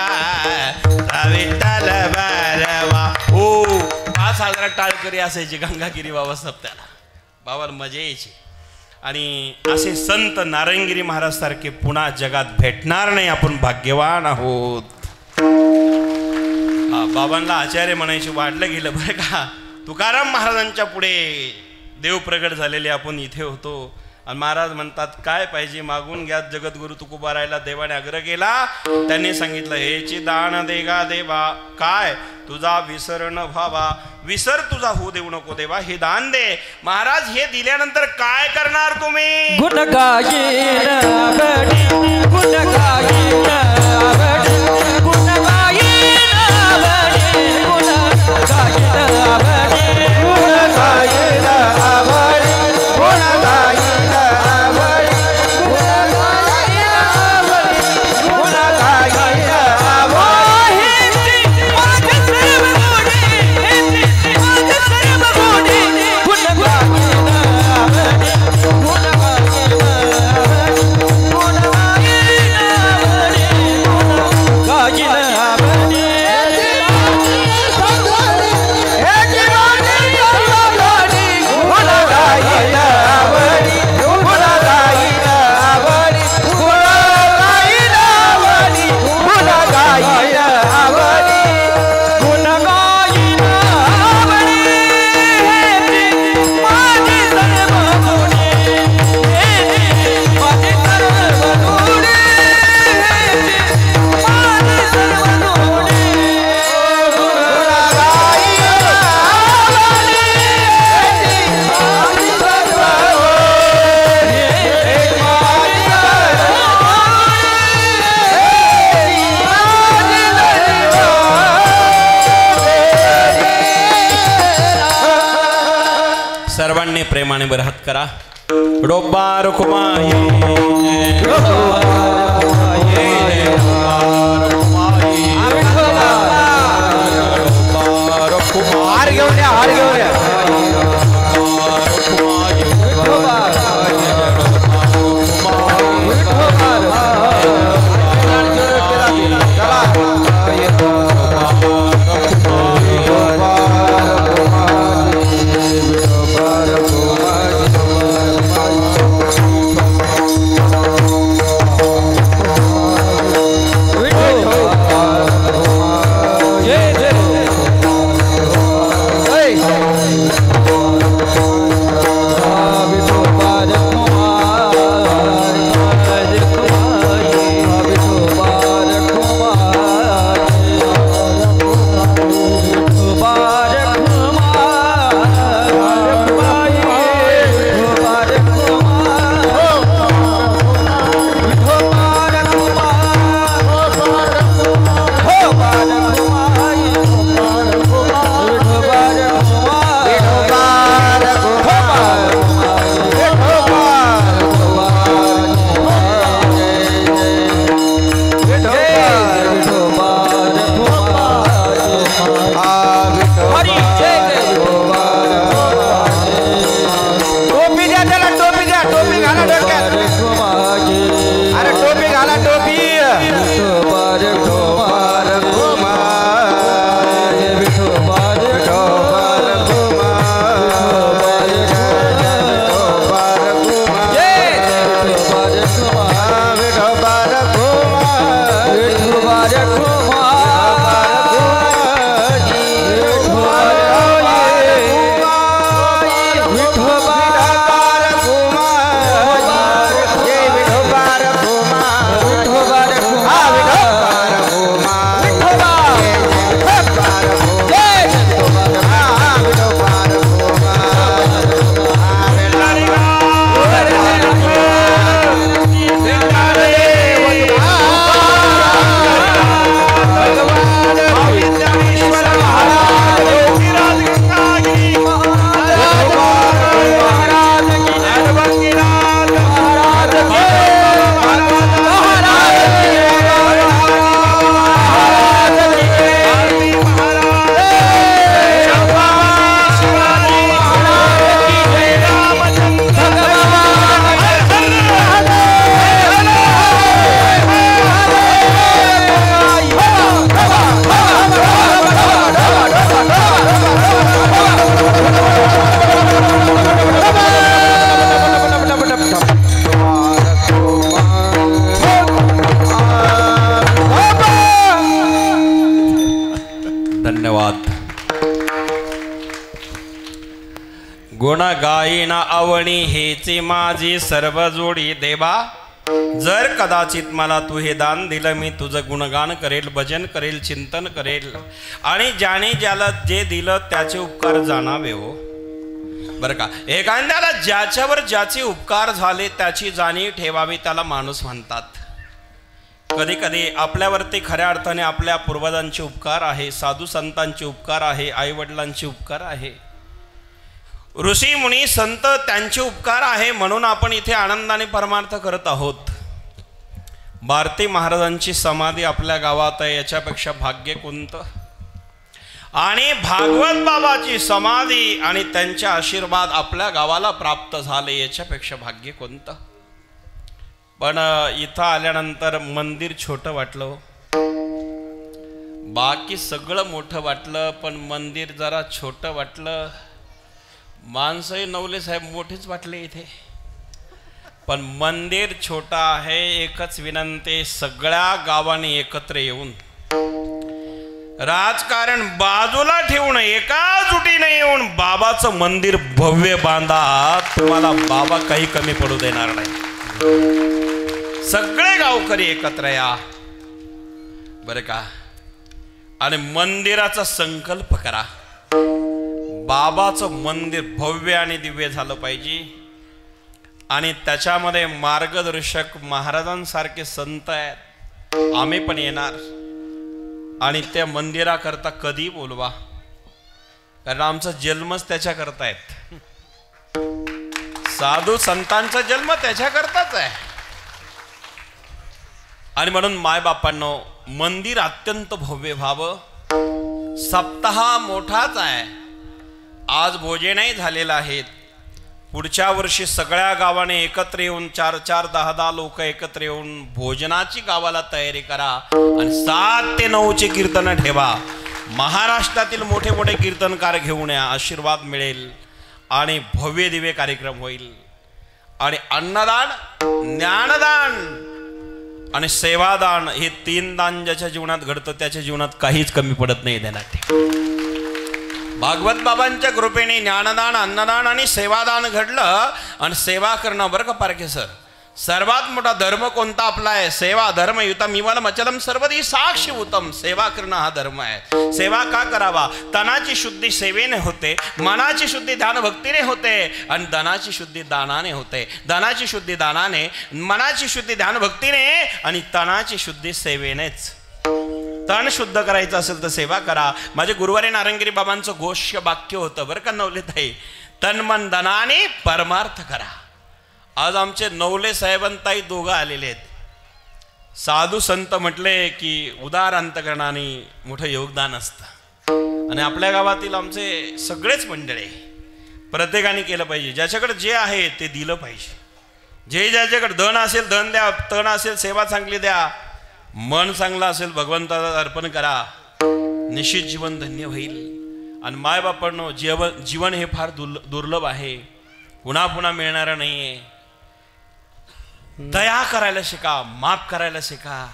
विठ्ठल बरावा. ओ 5,000 टाळकरी असायची गंगागिरी बाबा सप्त्याला. बाबाला मजा यायची. आणि असे संत नारंगिरी महाराज सारखे पुन्हा जगात भेटणार नाही. आपण भाग्यवान आहोत. बाबांना आचार्य म्हणायचे वाढलं गेलं बरं का. तुकाराम महाराजांच्या पुढे देव प्रगट झालेले आपण इथे होतो आणि महाराज म्हणतात, काय पाहिजे मागून घ्या. जगद्गुरु तुकोबारायला देवाने आग्रह केला. त्यांनी सांगितलं, हेची दान देगा देवा, काय तुझा विसर न व्हावा, विसर तुझा होऊ देऊ नको देवा, हे दान दे. महाराज हे दिल्यानंतर काय करणार तुम्ही? गुण गायीन आवडी, गुण गायीन आवडी, गुण गायीन आवडी, गुण गायीन आवडी, गुण गायीन आवडी, गुण गायीन आवडी, गुण गायीन आवडी, गुण गायीन आवडी. माझ सर्व गोडी, माझ सर्व गोडी, गुण गायीन आवडी, गुण गायीन आवडी, गुण गायीन आवडी, गुण गायीन आवडी. सर्वांनी प्रेमाने बर हात करा. डोबा रुखमाई हार घेऊन या, हार घेऊन या. विठोबा अवणी हेची माझी सर्व जोडी देवा. जर कदाचित मला तू हे दान दिलं, मी तुझं गुणगान करेल, भजन करेल, चिंतन करेल आणि ज्याने ज्याला जे दिलं त्याचे उपकार जाणावे हो. बरं का, एखाद्याला ज्याच्यावर ज्याचे उपकार झाले त्याची जाणीव ठेवावी, त्याला माणूस म्हणतात. कधी कधी आपल्यावरती खऱ्या अर्थाने आपल्या पूर्वजांचे उपकार आहे, साधू संतांचे उपकार आहे, आई वडिलांचे उपकार आहे, ऋषी मुनी संत त्यांचे उपकार आहे, म्हणून आपण इथे आनंदाने परमार्थ करत आहोत. भारती महाराजांची समाधी आपल्या गावात आहे, याच्यापेक्षा भाग्य कोणतं. आणि भागवत बाबाची समाधी आणि त्यांचे आशीर्वाद आपल्या गावाला प्राप्त झाले, याच्यापेक्षा भाग्य कोणतं. पण इथं आल्यानंतर मंदिर छोटं वाटलं, बाकी सगळं मोठं वाटलं, पण मंदिर जरा छोटं वाटलं. माणसंही नवले साहेब मोठेच वाटले इथे, पण मंदिर छोटा आहे. एकच विनंती, सगळ्या गावाने एकत्र येऊन राजकारण बाजूला ठेवून एका जुटीने येऊन बाबाचं मंदिर भव्य बांधा. तुम्हाला बाबा काही कमी पडू देणार नाही. सगळे गावकरी एकत्र या बरं का, आणि मंदिराचा संकल्प करा. बाबाचं मंदिर भव्य आणि दिव्य झालं पाहिजे, आणि त्याच्यामध्ये मार्गदर्शक महाराजांसारखे संत आहेत. आम्ही पण येणार आणि त्या मंदिराकरता कधी बोलवा, कारण आमचा जन्मच त्याच्याकरता आहे. साधू संतांचा जन्म त्याच्याकरताच आहे. आणि म्हणून मायबापांनो, मंदिर अत्यंत भव्य व्हावं. सप्ताह मोठाच आहे. आज भोजनही झालेलं आहेत. पुढच्या वर्षी सगळ्या गावाने एकत्र येऊन 4-4, 10-10 लोक एकत्र येऊन भोजनाची गावाला तयारी करा, आणि 7 ते 9चे कीर्तन ठेवा. महाराष्ट्रातील मोठे मोठे कीर्तनकार घेऊन या, आशीर्वाद मिळेल आणि भव्य दिव्य कार्यक्रम होईल. आणि अन्नदान, ज्ञानदान आणि सेवादान हे 3 दान ज्याच्या जीवनात घडतं त्याच्या जीवनात काहीच कमी पडत नाही देण्यात. भागवत बाबांच्या कृपेने ज्ञानदान, अन्नदान आणि सेवादान घडलं. आणि सेवा करणं बरं का पारखे सर, सर्वात मोठा धर्म कोणता आपला आहे? सेवा. धर्म युतम इवल मचलम सर्वदी साक्षी उत्तम. सेवा करणं हा धर्म आहे. सेवा का करावा? तनाची शुद्धी सेवेने होते, मनाची शुद्धी ध्यान भक्तीने होते, आणि धनाची शुद्धी दानाने होते. धनाची शुद्धी दानाने, मनाची शुद्धी ध्यान भक्तीने, आणि तनाची शुद्धी सेवेनेच. तन शुद्ध करायचं असेल तर सेवा करा. माझे गुरुवारी नारंगिरी बाबांचं घोष्य वाक्य होतं बरं का नवलेताई, तन मन धनाने परमार्थ करा. आज आमचे नवले साहेबांताई दोघं आलेले आहेत. साधू संत म्हटले की उदार अंतकरणाने मोठं योगदान असतं, आणि आपल्या गावातील आमचे सगळेच मंडळी प्रत्येकाने केलं पाहिजे. ज्याच्याकडे जे आहे ते दिलं पाहिजे. जे ज्याच्याकडे धन असेल धन द्या, तन असेल सेवा चांगली द्या, मन चांगलं असेल भगवंताला अर्पण करा. निश्चित जीवन धन्य होईल. आणि मायबापांनो, जीवन हे फार दुर्लभ आहे, पुन्हा पुन्हा मिळणारं नाही आहे. दया करायला शिका, माफ करायला शिका.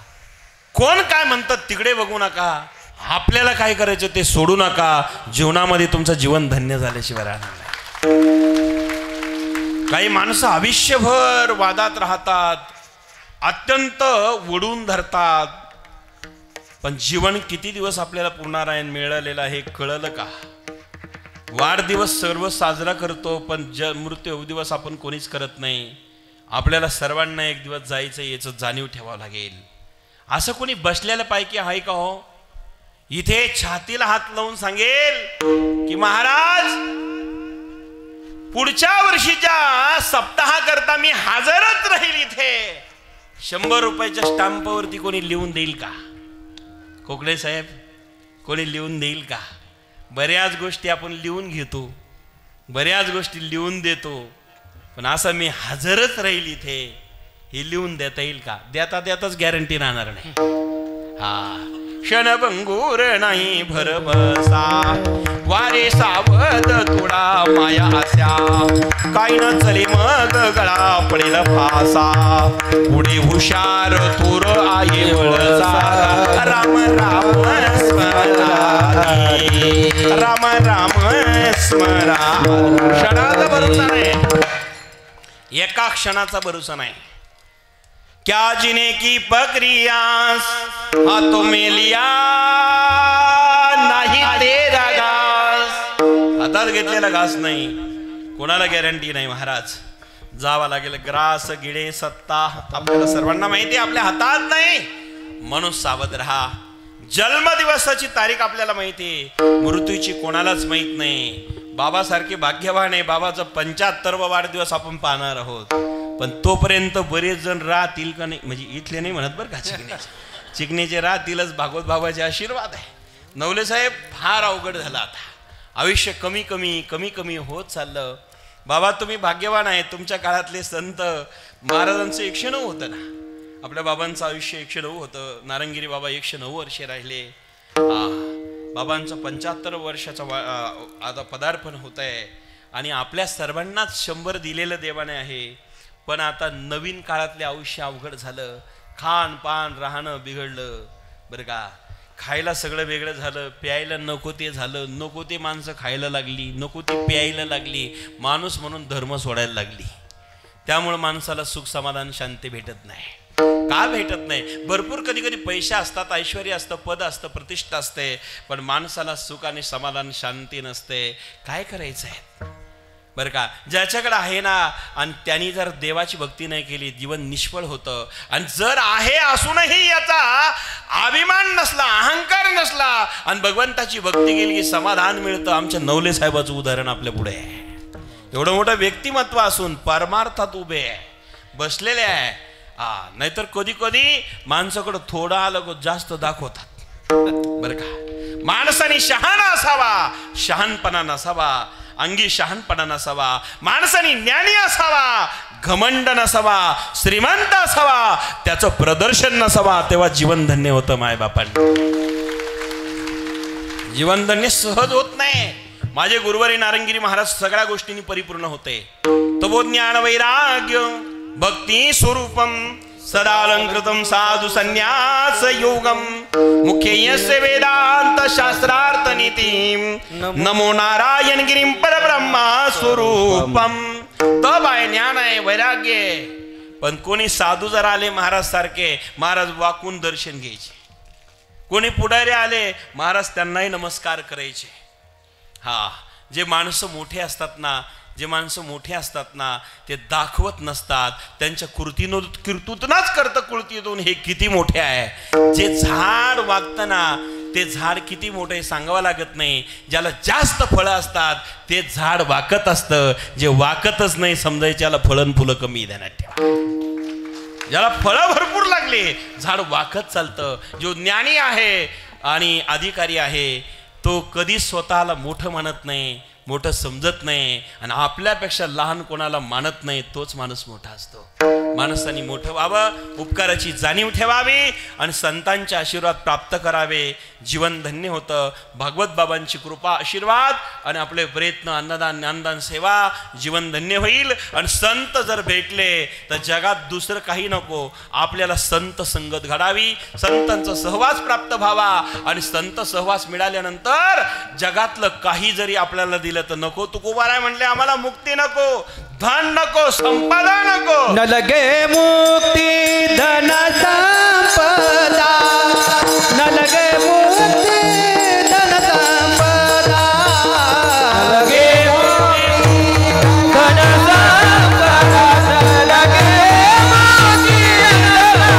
कोण काय म्हणतात तिकडे बघू नका, आपल्याला काय करायचं ते सोडू नका. जीवनामध्ये तुमचं जीवन धन्य झाल्याशिवाय राहणार नाही. काही माणसं आयुष्यभर वादात राहतात, अत्यंत वडून धरतात, पण जीवन किती दिवस आपल्याला पुनरायण मिळालेलं आहे कळलं का? वाढदिवस सर्व साजरा करतो, पण मृत्यू दिवस आपण कोणीच करत नाही. आपल्याला सर्वांना एक दिवस जायचं याचं जाणीव ठेवावं लागेल. असं कोणी बसलेल्या पैकी आहे का हो? इथे छातीला हात लावून सांगेल की महाराज पुढच्या वर्षीच्या सप्ताह करता मी हजरच राहील इथे. 100 रुपयाच्या स्टॅम्पवरती कोणी लिहून देईल का? कोकणे साहेब, कोणी लिहून देईल का? बऱ्याच गोष्टी आपण लिहून घेतो, बऱ्याच गोष्टी लिहून देतो, पण असं मी हजरच राहील इथे हे लिहून देता येईल का? देताच गॅरंटी राहणार नाही. हा क्षणभंगूर नाही भरवसा, वारे सावध तुडा माया आस्या, काही न चले मग गळा पडेल फासा, पुढे हुशार थोर आहे वळसा. राम राम स्मरारी, राम राम स्मरा. क्षणाचा भरोसा नाही, एका क्षणाचा भरोसा नाही. क्या जिने की प्रक्रियास हाथों में लिया नाही तेरा घास. हातात घेतलेला घास नाही, कोणाला गॅरंटी नाही महाराज. जावा लागेल. ग्रास गिडे सत्ता आपल्याला सर्वांना माहिती आपल्या हातात नाही, म्हणून सावध राहा. जन्मदिवसाची तारीख आपल्याला माहिती आहे, मृत्यूची कोणालाच माहित नाही. बाबासारखे भाग्यवान आहे, बाबाचा 75वा वाढदिवस आपण पाहणार आहोत. पण तोपर्यंत बरेच जण राहतील का नाही, म्हणजे इथले नाही म्हणत बरं का, चिकणीचे राहतीलच. भागवत बाबाचे आशीर्वाद आहे. नवले साहेब फार अवघड झाला आता, आयुष्य कमी कमी कमी कमी होत चाललं. बाबा तुम्ही भाग्यवान आहे, तुमच्या काळातले संत महाराजांचं 109 होतं ना, आपल्या बाबांचं आयुष्य 109 होतं. नारंगिरी बाबा 109 वर्षे राहिले. बाबांचं 75 वर्षाचं आता पदार्पण होत आहे आणि आपल्या सर्वांनाच 100 दिलेलं देवाने आहे. पण आता नवीन काळातले आयुष्य अवघड झालं. खान पान राहणं बिघडलं बरं का. खायला सगळं वेगळं झालं, प्यायला नको ते झालं, नको ते माणसं खायला लागली, नको ते प्यायला लागली, माणूस म्हणून धर्म सोडायला लागली. त्यामुळे माणसाला सुख समाधान शांती भेटत नाही. का भेटत नाही? भरपूर कधी कधी पैसे असतात, ऐश्वर्य असतं, पद असतं, प्रतिष्ठा असते, पण माणसाला सुख आणि समाधान शांती नसते. काय करायचं आहे बरं का. ज्याच्याकडे आहे ना आणि त्यांनी जर देवाची भक्ती नाही केली, जीवन निष्फळ होतं. आणि जर आहे असूनही याचा अभिमान नसला, अहंकार नसला आणि भगवंताची भक्ती केली की समाधान मिळतं. आमच्या नवले साहेबाचं उदाहरण आपल्या पुढे आहे. एवढं मोठं व्यक्तिमत्व असून परमार्थात उभे आहे, बसलेले आहे. नाहीतर कधी कधी माणसाकडं थोडं आलं की जास्त दाखवतात बरं का. माणसाने शहाणा असावा, शहाणपणा नसावा, अंगी शहाणपणा नसावा. माणसाने ज्ञानी असावा, घमंड नसावा, श्रीमंत असावा, त्याचं प्रदर्शन नसावा. तेव्हा जीवन धन्य होतं मायबापांना. जीवन धन्य सहज होत नाही. माझे गुरुवारी नारंगिरी महाराज सगळ्या गोष्टींनी परिपूर्ण होते. तवो ज्ञान वैराग्य भक्ती स्वरूपम सदालंकृतम साधु संन्यास योगम मुख्यस्य वेदांत शास्त्रार्थ नीतिम नमो नारायण गिरीम परब्रह्मा स्वरूपम. तब आहे, ज्ञान आहे, वैराग्य आहे. पण कोणी साधू जर आले महाराज सारखे, महाराज वाकून दर्शन घ्यायचे. कोणी पुढारी आले, महाराज त्यांनाही नमस्कार करायचे. जे माणसं मोठे असतात ना, जे माणसं मोठे असतात ना, ते दाखवत नसतात, त्यांच्या कीर्तूतनाच करतं कुळतीतून हे किती मोठे आहे. जे झाड वागतं ना, ते झाड किती मोठे सांगावं लागत नाही. ज्याला जास्त फळं असतात ते झाड वाकत असतं, जे वाकतच नाही समजायच्याला फळं फुलं कमी ध्यानात ठेवा. ज्याला फळं भरपूर लागले झाड वाकत चालतं. जो ज्ञानी आहे आणि अधिकारी आहे तो कधी स्वतःला मोठं मानत नाही, मोठं समजत नाही आणि आपल्यापेक्षा लहान कोणाला मानत नाही. तोच माणूस मोठा असतो. माणसाने मोठं व्हावं, उपकाराची जाणीव ठेवावी आणि संतांचे आशीर्वाद प्राप्त करावे. जीवन धन्य होतं. भागवत बाबांची कृपा, आशीर्वाद आणि आपले प्रयत्न, अन्नदान ज्ञानदान सेवा, जीवन धन्य होईल. आणि संत जर भेटले तर जगात दुसरं काही नको, आपल्याला संत संगत घडावी, संतांचा सहवास प्राप्त व्हावा. आणि संत सहवास मिळाल्यानंतर जगातलं काही जरी आपल्याला दिलं तर नको. तुकोबाराय म्हणले आम्हाला मुक्ती नको, धन नको, संपदा नको. न लगे मुक्ती धन संपदा, न लगे मुक्ती धन संपदा, न लगे मुक्ती धन संपदा, न लगे मुक्ती धन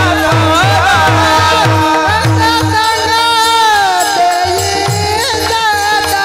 संपदा.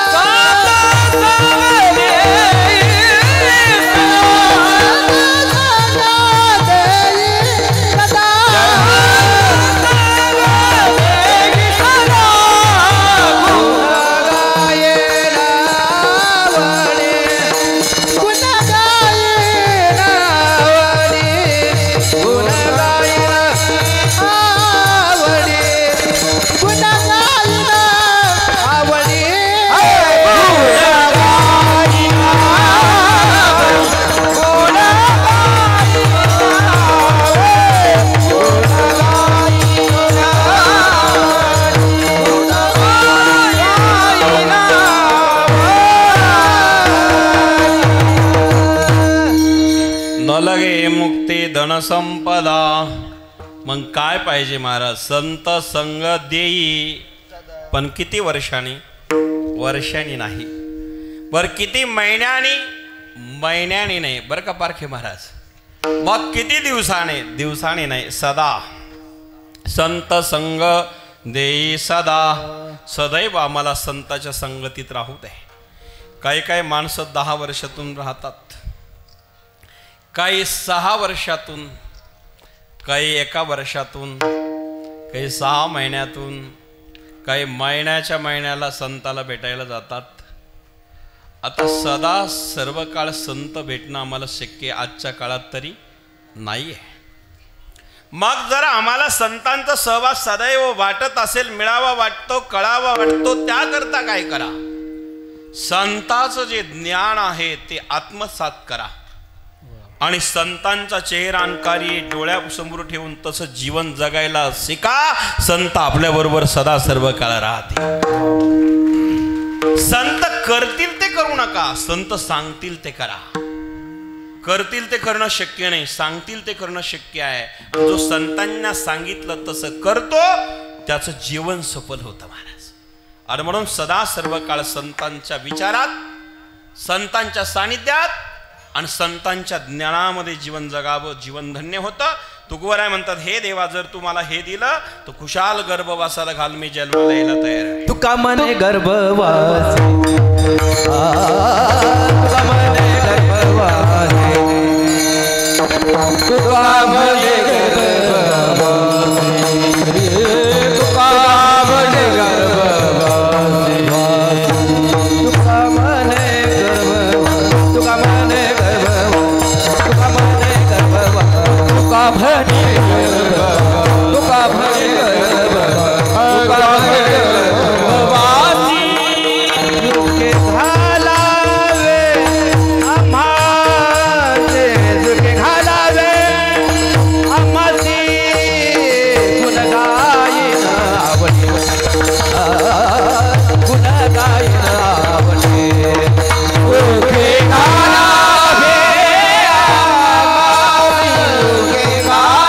न लगे मुक्ती धनसंपदा. मग काय पाहिजे महाराज? संत संग देई, पण किती वर्षांनी? वर्षांनी नाही. बर किती महिन्यानी? महिन्यानी नाही बरं का पारखे महाराज. मग किती दिवसाने? दिवसाने नाही, सदा. संत संग देई सदा. सदैव आम्हाला संताच्या संगतीत राहू दे. काही काही माणसं 10 वर्षातून राहतात, काही 6 वर्षातून, काही 1 वर्षातून, काही 6 महिन्यातून, काही महिन्याच्या महिन्याला संताला भेटायला जातात. आता सदा सर्व काळ संत भेटणं आम्हाला शक्य आजच्या काळात तरी नाही आहे. मग जर आम्हाला संतांचा सहवास सदैव वाटत असेल, मिळावा वाटतो, कळावा वाटतो, त्याकरता काय करा? संतांचं जे ज्ञान आहे ते आत्मसात करा आणि संतांचा चेहरा अंकारी डोळ्यासमोर ठेवून तसं जीवन जगायला शिका. संत आपल्या बरोबर सदा सर्व काळ राहतील. संत करतील ते करू नका, संत सांगतील ते करा. करतील ते करणं शक्य नाही, सांगतील ते करणं शक्य आहे. जो संतांना सांगितलं तसं करतो त्याचं जीवन सफल होतं महाराज. आणि म्हणून सदा सर्व काळ संतांच्या विचारात, संतांच्या सानिध्यात आणि संतांच्या ज्ञानामध्ये जीवन जगावं. जीवन धन्य होतं. तुकोबराय म्हणतात, हे देवा जर तू मला हे दिलं तर खुशाल गर्भवासाला घाल, मी जन्माला यायला तयार आहे. तुका मने गर्भवास, तुका मने गर्भवास, तुका मने गर्भवास, तुका मने गर्भवास, तुका मने गर्भवास, तुका मने गर्भवास, तुका मने गर्भवास, तुका भने गर्भवास, तुका भने गर्भवास, तुका भने गर्भवासी दुखे घालावे आम्हाचे, दुखे घालावे आम्हाची, गुण गायन आवडे, गुण गायन आवडे. दुखे घालावे आम्हाची, दुखे घालावे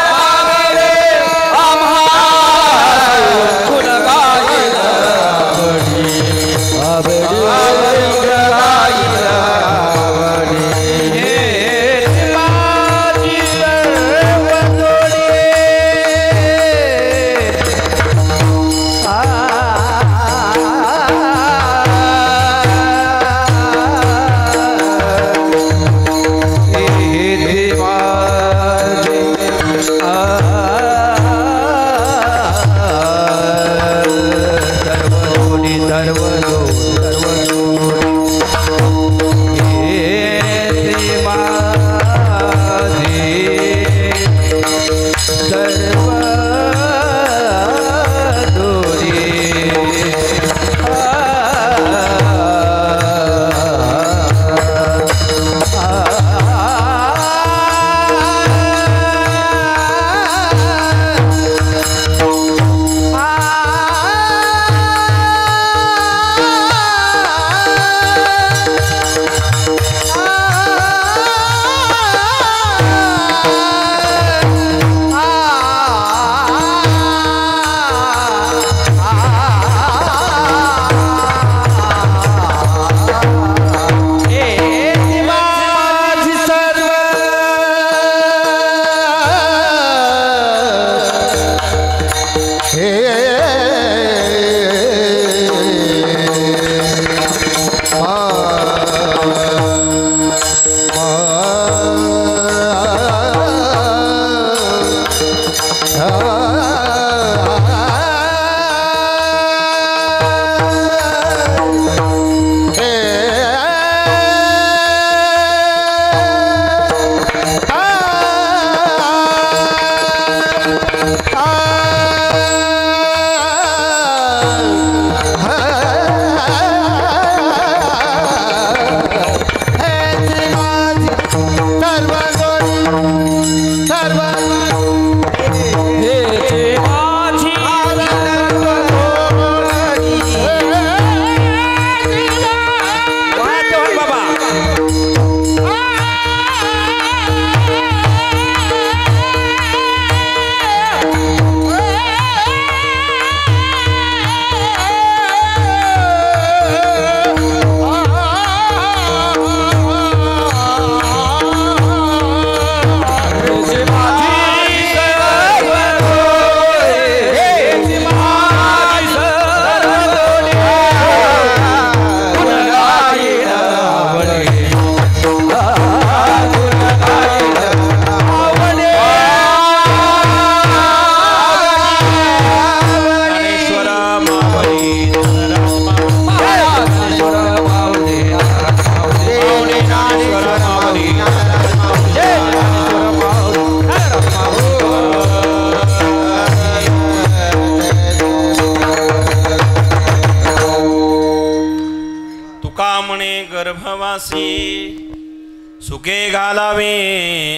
दासी सुखे घालावे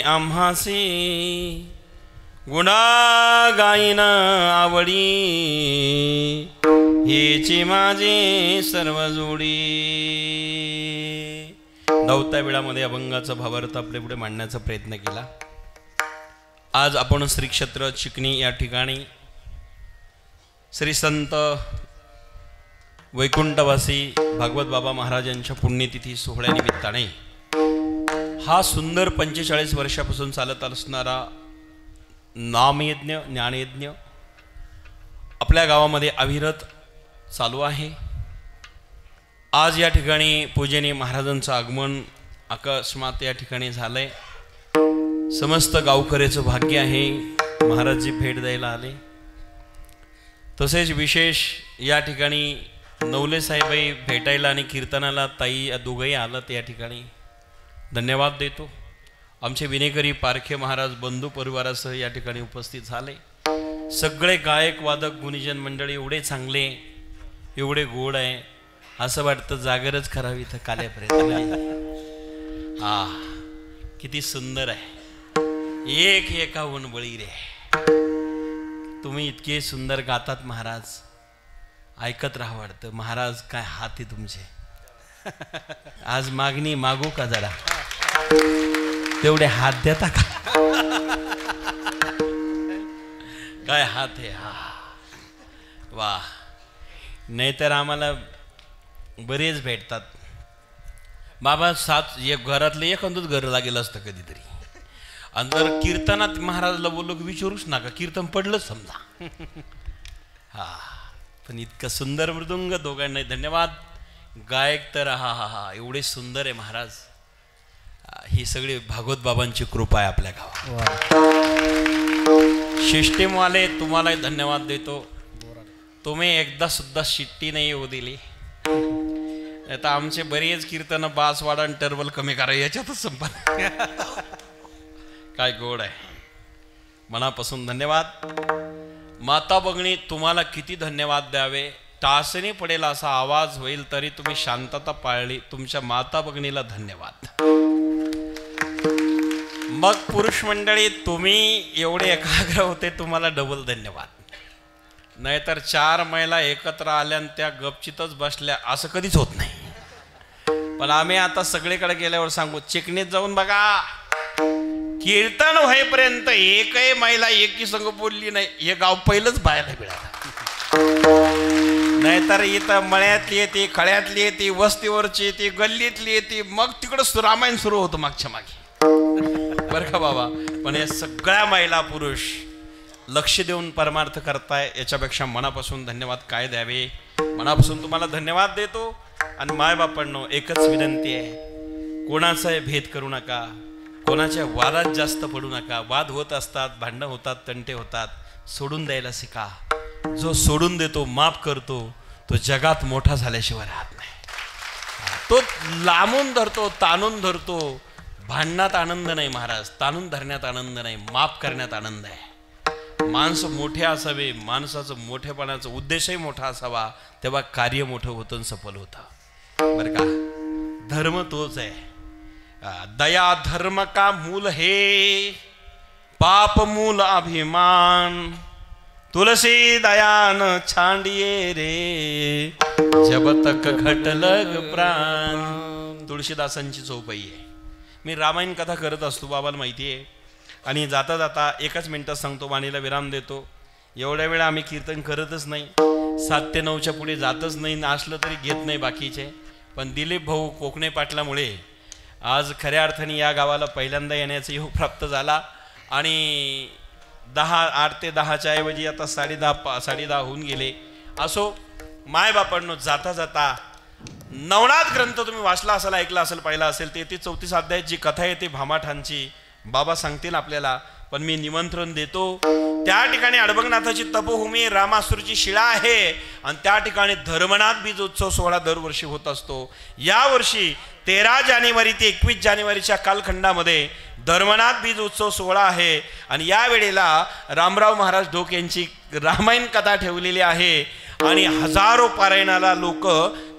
आम्हासी गुणा गाईन आवडी हेची माझी सर्व जोडी. धावत्या वेळामध्ये अभंगाचा भावार्थ आपल्या पुढे मांडण्याचा प्रयत्न केला. आज आपण श्री क्षेत्र चिकणी या ठिकाणी श्री संत वैकुंठवासी भागवत बाबा महाराजांच्या पुण्यतिथी सोहळ्यानिमित्ताने हा सुंदर 45 वर्षापासून चालत असणारा नामयज्ञ ज्ञानयज्ञ आपल्या गावामध्ये अविरत चालू आहे. आज या ठिकाणी पूजनीय महाराजांचं आगमन अकस्मात या ठिकाणी झालंय. समस्त गावकऱ्याचं भाग्य आहे महाराजजी भेट द्यायला आले. तसेच विशेष या ठिकाणी नवले साहेबाई भेटायला आणि कीर्तनाला ताई दोघंही आलं. या ठिकाणी धन्यवाद देतो. आमचे विनेकरी पारखे महाराज बंधू परिवारासह या ठिकाणी उपस्थित झाले. सगळे गायक वादक गुणीजन मंडळी एवढे चांगले एवढे गोड आहे असं वाटतं जागरच करावी इथं काल्यापर्यंत. किती सुंदर आहे. एक एकाहून बळी रे. तुम्ही इतके सुंदर गातात महाराज, ऐकत राहा वाटतं. महाराज काय हात आहे तुमचे. आज मागणी मागू का जरा, तेवढे हात देता का. काय हात आहे. हा वा. नाहीतर आम्हाला बरेच भेटतात बाबा. 7 एक घरातलं एखादंच घर लागेल असतं कधीतरी. आणि जर कीर्तनात महाराजला बोललो की विचारूच नका, कीर्तन पडलंच समजा. हा पण इतकं सुंदर मृदुंग दोघांनाही धन्यवाद. गायक तर हा हा हा एवढे सुंदर आहे महाराज. ही सगळी भागवत बाबांची कृपा आहे आपल्या गावात. सिस्टीमवाले तुम्हालाही धन्यवाद देतो. तुम्ही एकदा सुद्धा शिट्टी नाही येऊ दिली. आता आमचे बरेच कीर्तन बास वाढा आणि टर्बल कमी करा याच्यातच संपन्न. काय गोड आहे. मनापासून धन्यवाद. माता भगिनी तुम्हाला किती धन्यवाद द्यावे. टाचणी पडेल असा आवाज होईल तरी तुम्ही शांतता पाळली. तुमच्या माता भगिनीला धन्यवाद. मग पुरुष मंडळी तुम्ही एवढे एकाग्र होते, तुम्हाला डबल धन्यवाद. नाहीतर 4 महिला एकत्र आल्या आणि त्या गपचितच बसल्या असं कधीच होत नाही. पण आम्ही आता सगळीकडे गेल्यावर सांगू, चिकणीत जाऊन बघा, कीर्तन होईपर्यंत एकही महिला एकी संघ बोलली नाही. हे गाव पहिलंच पाहायला मिळालं. नाहीतर इथं मळ्यातली येते, खळ्यातली येते, वस्तीवरची येते, गल्लीतली येते, मग तिकडं रामायण सुरू होतं मागच्या मागे. बरं का बाबा. पण या सगळ्या महिला पुरुष लक्ष देऊन परमार्थ करताय, याच्यापेक्षा मनापासून धन्यवाद काय द्यावे. मनापासून तुम्हाला धन्यवाद देतो. आणि मायबापांनो एकच विनंती आहे, कोणाचाही भेद करू नका, कोणाच्या वादात जास्त पडू नका. वाद होत असतात, भांडणं होतात, तंटे होतात. सोडून द्यायला शिका. जो सोडून देतो, माफ करतो, तो जगात मोठा झाल्याशिवाय राहत नाही. तो लांबून धरतो, ताणून धरतो. भांडणात आनंद नाही महाराज, ताणून धरण्यात आनंद नाही, माफ करण्यात आनंद आहे. माणसं मोठे असावे, माणसाचं मोठेपणाचा उद्देशही मोठा असावा, तेव्हा कार्य मोठं होतं आणि सफल होतं. बरं का. धर्म तोच आहे. दया धर्म का मूल है, पाप मूल अभिमान. तुलसी दयान छांडिये रे, जब तक घटलग प्राण. तुळशीदासांची चौपाई आहे. मी रामायण कथा करत असतो, बाबाला माहिती आहे. आणि जाता जाता एकच मिनिटात सांगतो, वाणीला विराम देतो. एवढ्या वेळा आम्ही कीर्तन करतच नाही. 7 ते 9च्या पुढे जातच नाही. नाचलं तरी घेत नाही बाकीचे. पण दिलीप भाऊ कोकणे पाटलामुळे आज खऱ्या अर्थाने या गावाला पहिल्यांदा येण्याचा योग प्राप्त झाला. आणि 8 ते 10च्या ऐवजी आता 10:30 होऊन गेले. असो मायबापांनो, जाता जाता नवनाथ ग्रंथ तुम्ही वाचला असेल, ऐकला असेल, पाहिला असेल. ते 34 अध्यायात जी कथा आहे ती भामाठांची बाबा सांगतील आपल्याला. पण मी निमंत्रण देतो. त्या ठिकाणी अडबंगनाथाची तपोभूमी, रामासूरची शिळा आहे. आणि त्या ठिकाणी धर्मनाथ बीज उत्सव सोहळा दरवर्षी होत असतो. यावर्षी 13 जानेवारी ते 21 जानेवारीच्या कालखंडामध्ये धर्मनाथ बीज उत्सव सोहळा आहे. आणि या वेळेला रामराव महाराज ढोक यांची रामायण कथा ठेवलेली आहे. आणि हजारो पारायणाला लोक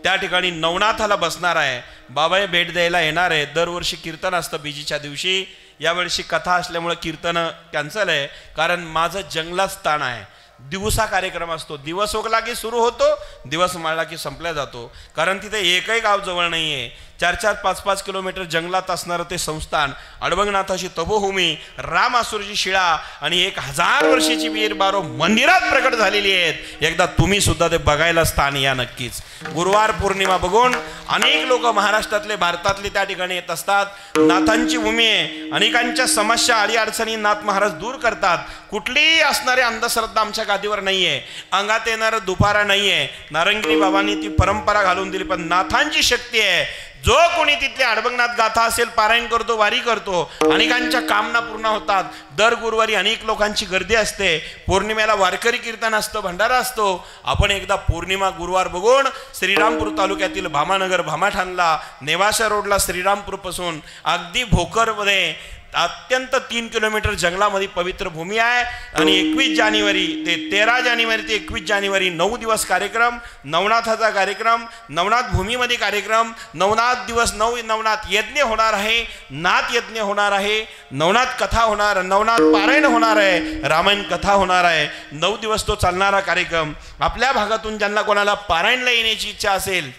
त्या ठिकाणी नवनाथाला बसणार आहे. बाबा भेट द्यायला येणार आहे. दरवर्षी कीर्तन असतं बीजीच्या दिवशी. यावर्षी कथा असल्यामुळे कीर्तन कॅन्सल आहे, कारण माझं जंगलात स्थान आहे. दिवसा कार्यक्रम असतो. दिवस ओगला की सुरू होतो, दिवस माळला की संपला जातो. कारण तिथे एकही गाव जवळ नाही आहे. 4-4, 5-5 किलोमीटर जंगलात असणारं ते संस्थान, अडबंगनाथाची तपोभूमी, रामासुरची शिळा आणि 1000 वर्षाची वीर बारो मंदिरात प्रकट झालेली आहेत. एकदा तुम्ही सुद्धा ते बघायला स्थान या नक्कीच. गुरुवार पौर्णिमा बघून अनेक लोक महाराष्ट्रातले, भारतातले त्या ठिकाणी येत असतात. नाथांची भूमी आहे. अनेकांच्या समस्या, अडीअडचणी नाथ महाराज दूर करतात. कुठलीही असणारी अंधश्रद्धा आमच्या गादीवर नाहीये. अंगात येणारं दुपारा नाहीये. नारंगी बाबांनी ती परंपरा घालून दिली, पण नाथांची शक्ती आहे. जो कोणी तिथले अडबंगनाथ गाथा असेल पारायण करतो, वारी करतो, अनेकांच्या कामना पूर्ण होतात. दर गुरुवारी अनेक लोकांची गर्दी असते. पौर्णिमेला वारकरी कीर्तन असतं, भंडारा असतो. आपण एकदा पौर्णिमा गुरुवार बघून श्रीरामपूर तालुक्यातील भामानगर, भामाठाणला, नेवासा रोडला श्रीरामपूरपासून अगदी भोकरमध्ये अत्यंत 3 किलोमीटर जंगलामध्ये पवित्र भूमी आहे. आणि 21 जानेवारी ते 13 जानेवारी ते 21 जानेवारी 9 दिवस कार्यक्रम, नवनाथाचा कार्यक्रम, नवनाथ भूमीमध्ये कार्यक्रम, नवनाथ दिवस, 9 नवनाथ यज्ञ होणार आहे, नाथ यज्ञ होणार आहे, नवनाथ कथा होणार, नवनाथ पारायण होणार आहे, रामायण कथा होणार आहे. 9 दिवस तो चालणारा कार्यक्रम. आपल्या भागातून ज्यांना कोणाला पारायणला येण्याची इच्छा असेल,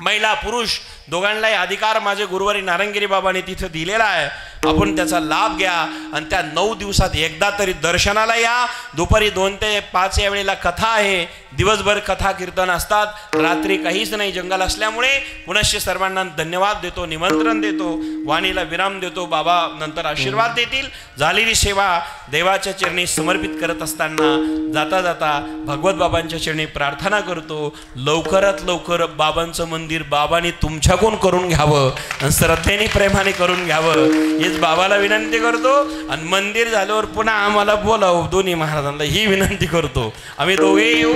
महिला पुरुष दोघांनाही अधिकार माझे गुरुवारी नारंगिरी बाबांनी तिथं दिलेला आहे. आपण त्याचा लाभ घ्या आणि त्या 9 दिवसात एकदा तरी दर्शनाला या. दुपारी 2 ते 5 या वेळेला कथा आहे. दिवसभर कथा कीर्तन असतात. रात्री काहीच नाही जंगल असल्यामुळे. पुनश्च सर्वांना धन्यवाद देतो, निमंत्रण देतो, वाणीला विराम देतो. बाबा नंतर आशीर्वाद देतील. झालेली सेवा देवाच्या चरणी समर्पित करत असताना जाता जाता भगवत बाबांच्या चरणी प्रार्थना करतो, लवकरात लवकर बाबांचं मंदिर बाबांनी तुमच्याकडून करून घ्यावं आणि श्रद्धेने प्रेमाने करून घ्यावं हेच बाबाला विनंती करतो. आणि मंदिर झाल्यावर पुन्हा आम्हाला बोलावं दोन्ही महाराजांना, ही विनंती करतो. आम्ही दोघे येऊ.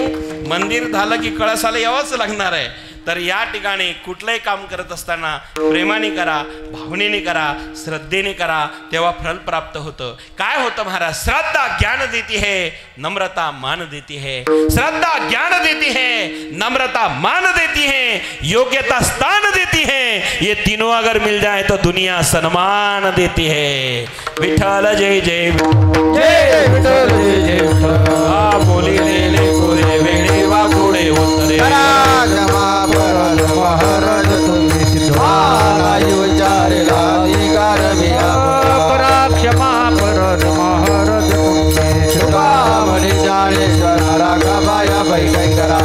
मंदिर झालं की कळसाला यावंच लागणार आहे. तर या ठिकाणी कुठलंही काम करत असताना प्रेमाने करा, भावनेने करा, श्रद्धेने करा, तेव्हा फल प्राप्त होतं. काय होतं महाराज? श्रद्धा ज्ञान देती है, नम्रता मान देती है. श्रद्धा ज्ञान देती है, नम्रता मान देती है, योग्यता स्थान देती है. ये तीनों अगर मिल जाए तो दुनिया सम्मान देती है. विठ्ठल जय जय जय विठ्ठल जय जय विठ्ठल. बोली ले पुरे वेळे वा पुढे उतरे. महाराज तुम्ही सिद्धाला विचारला अधिकार मिळा. क्षमा परत महाराज तुम्ही शिवामणी ज्ञानेश्वरा राखा बाया बाई काय करा.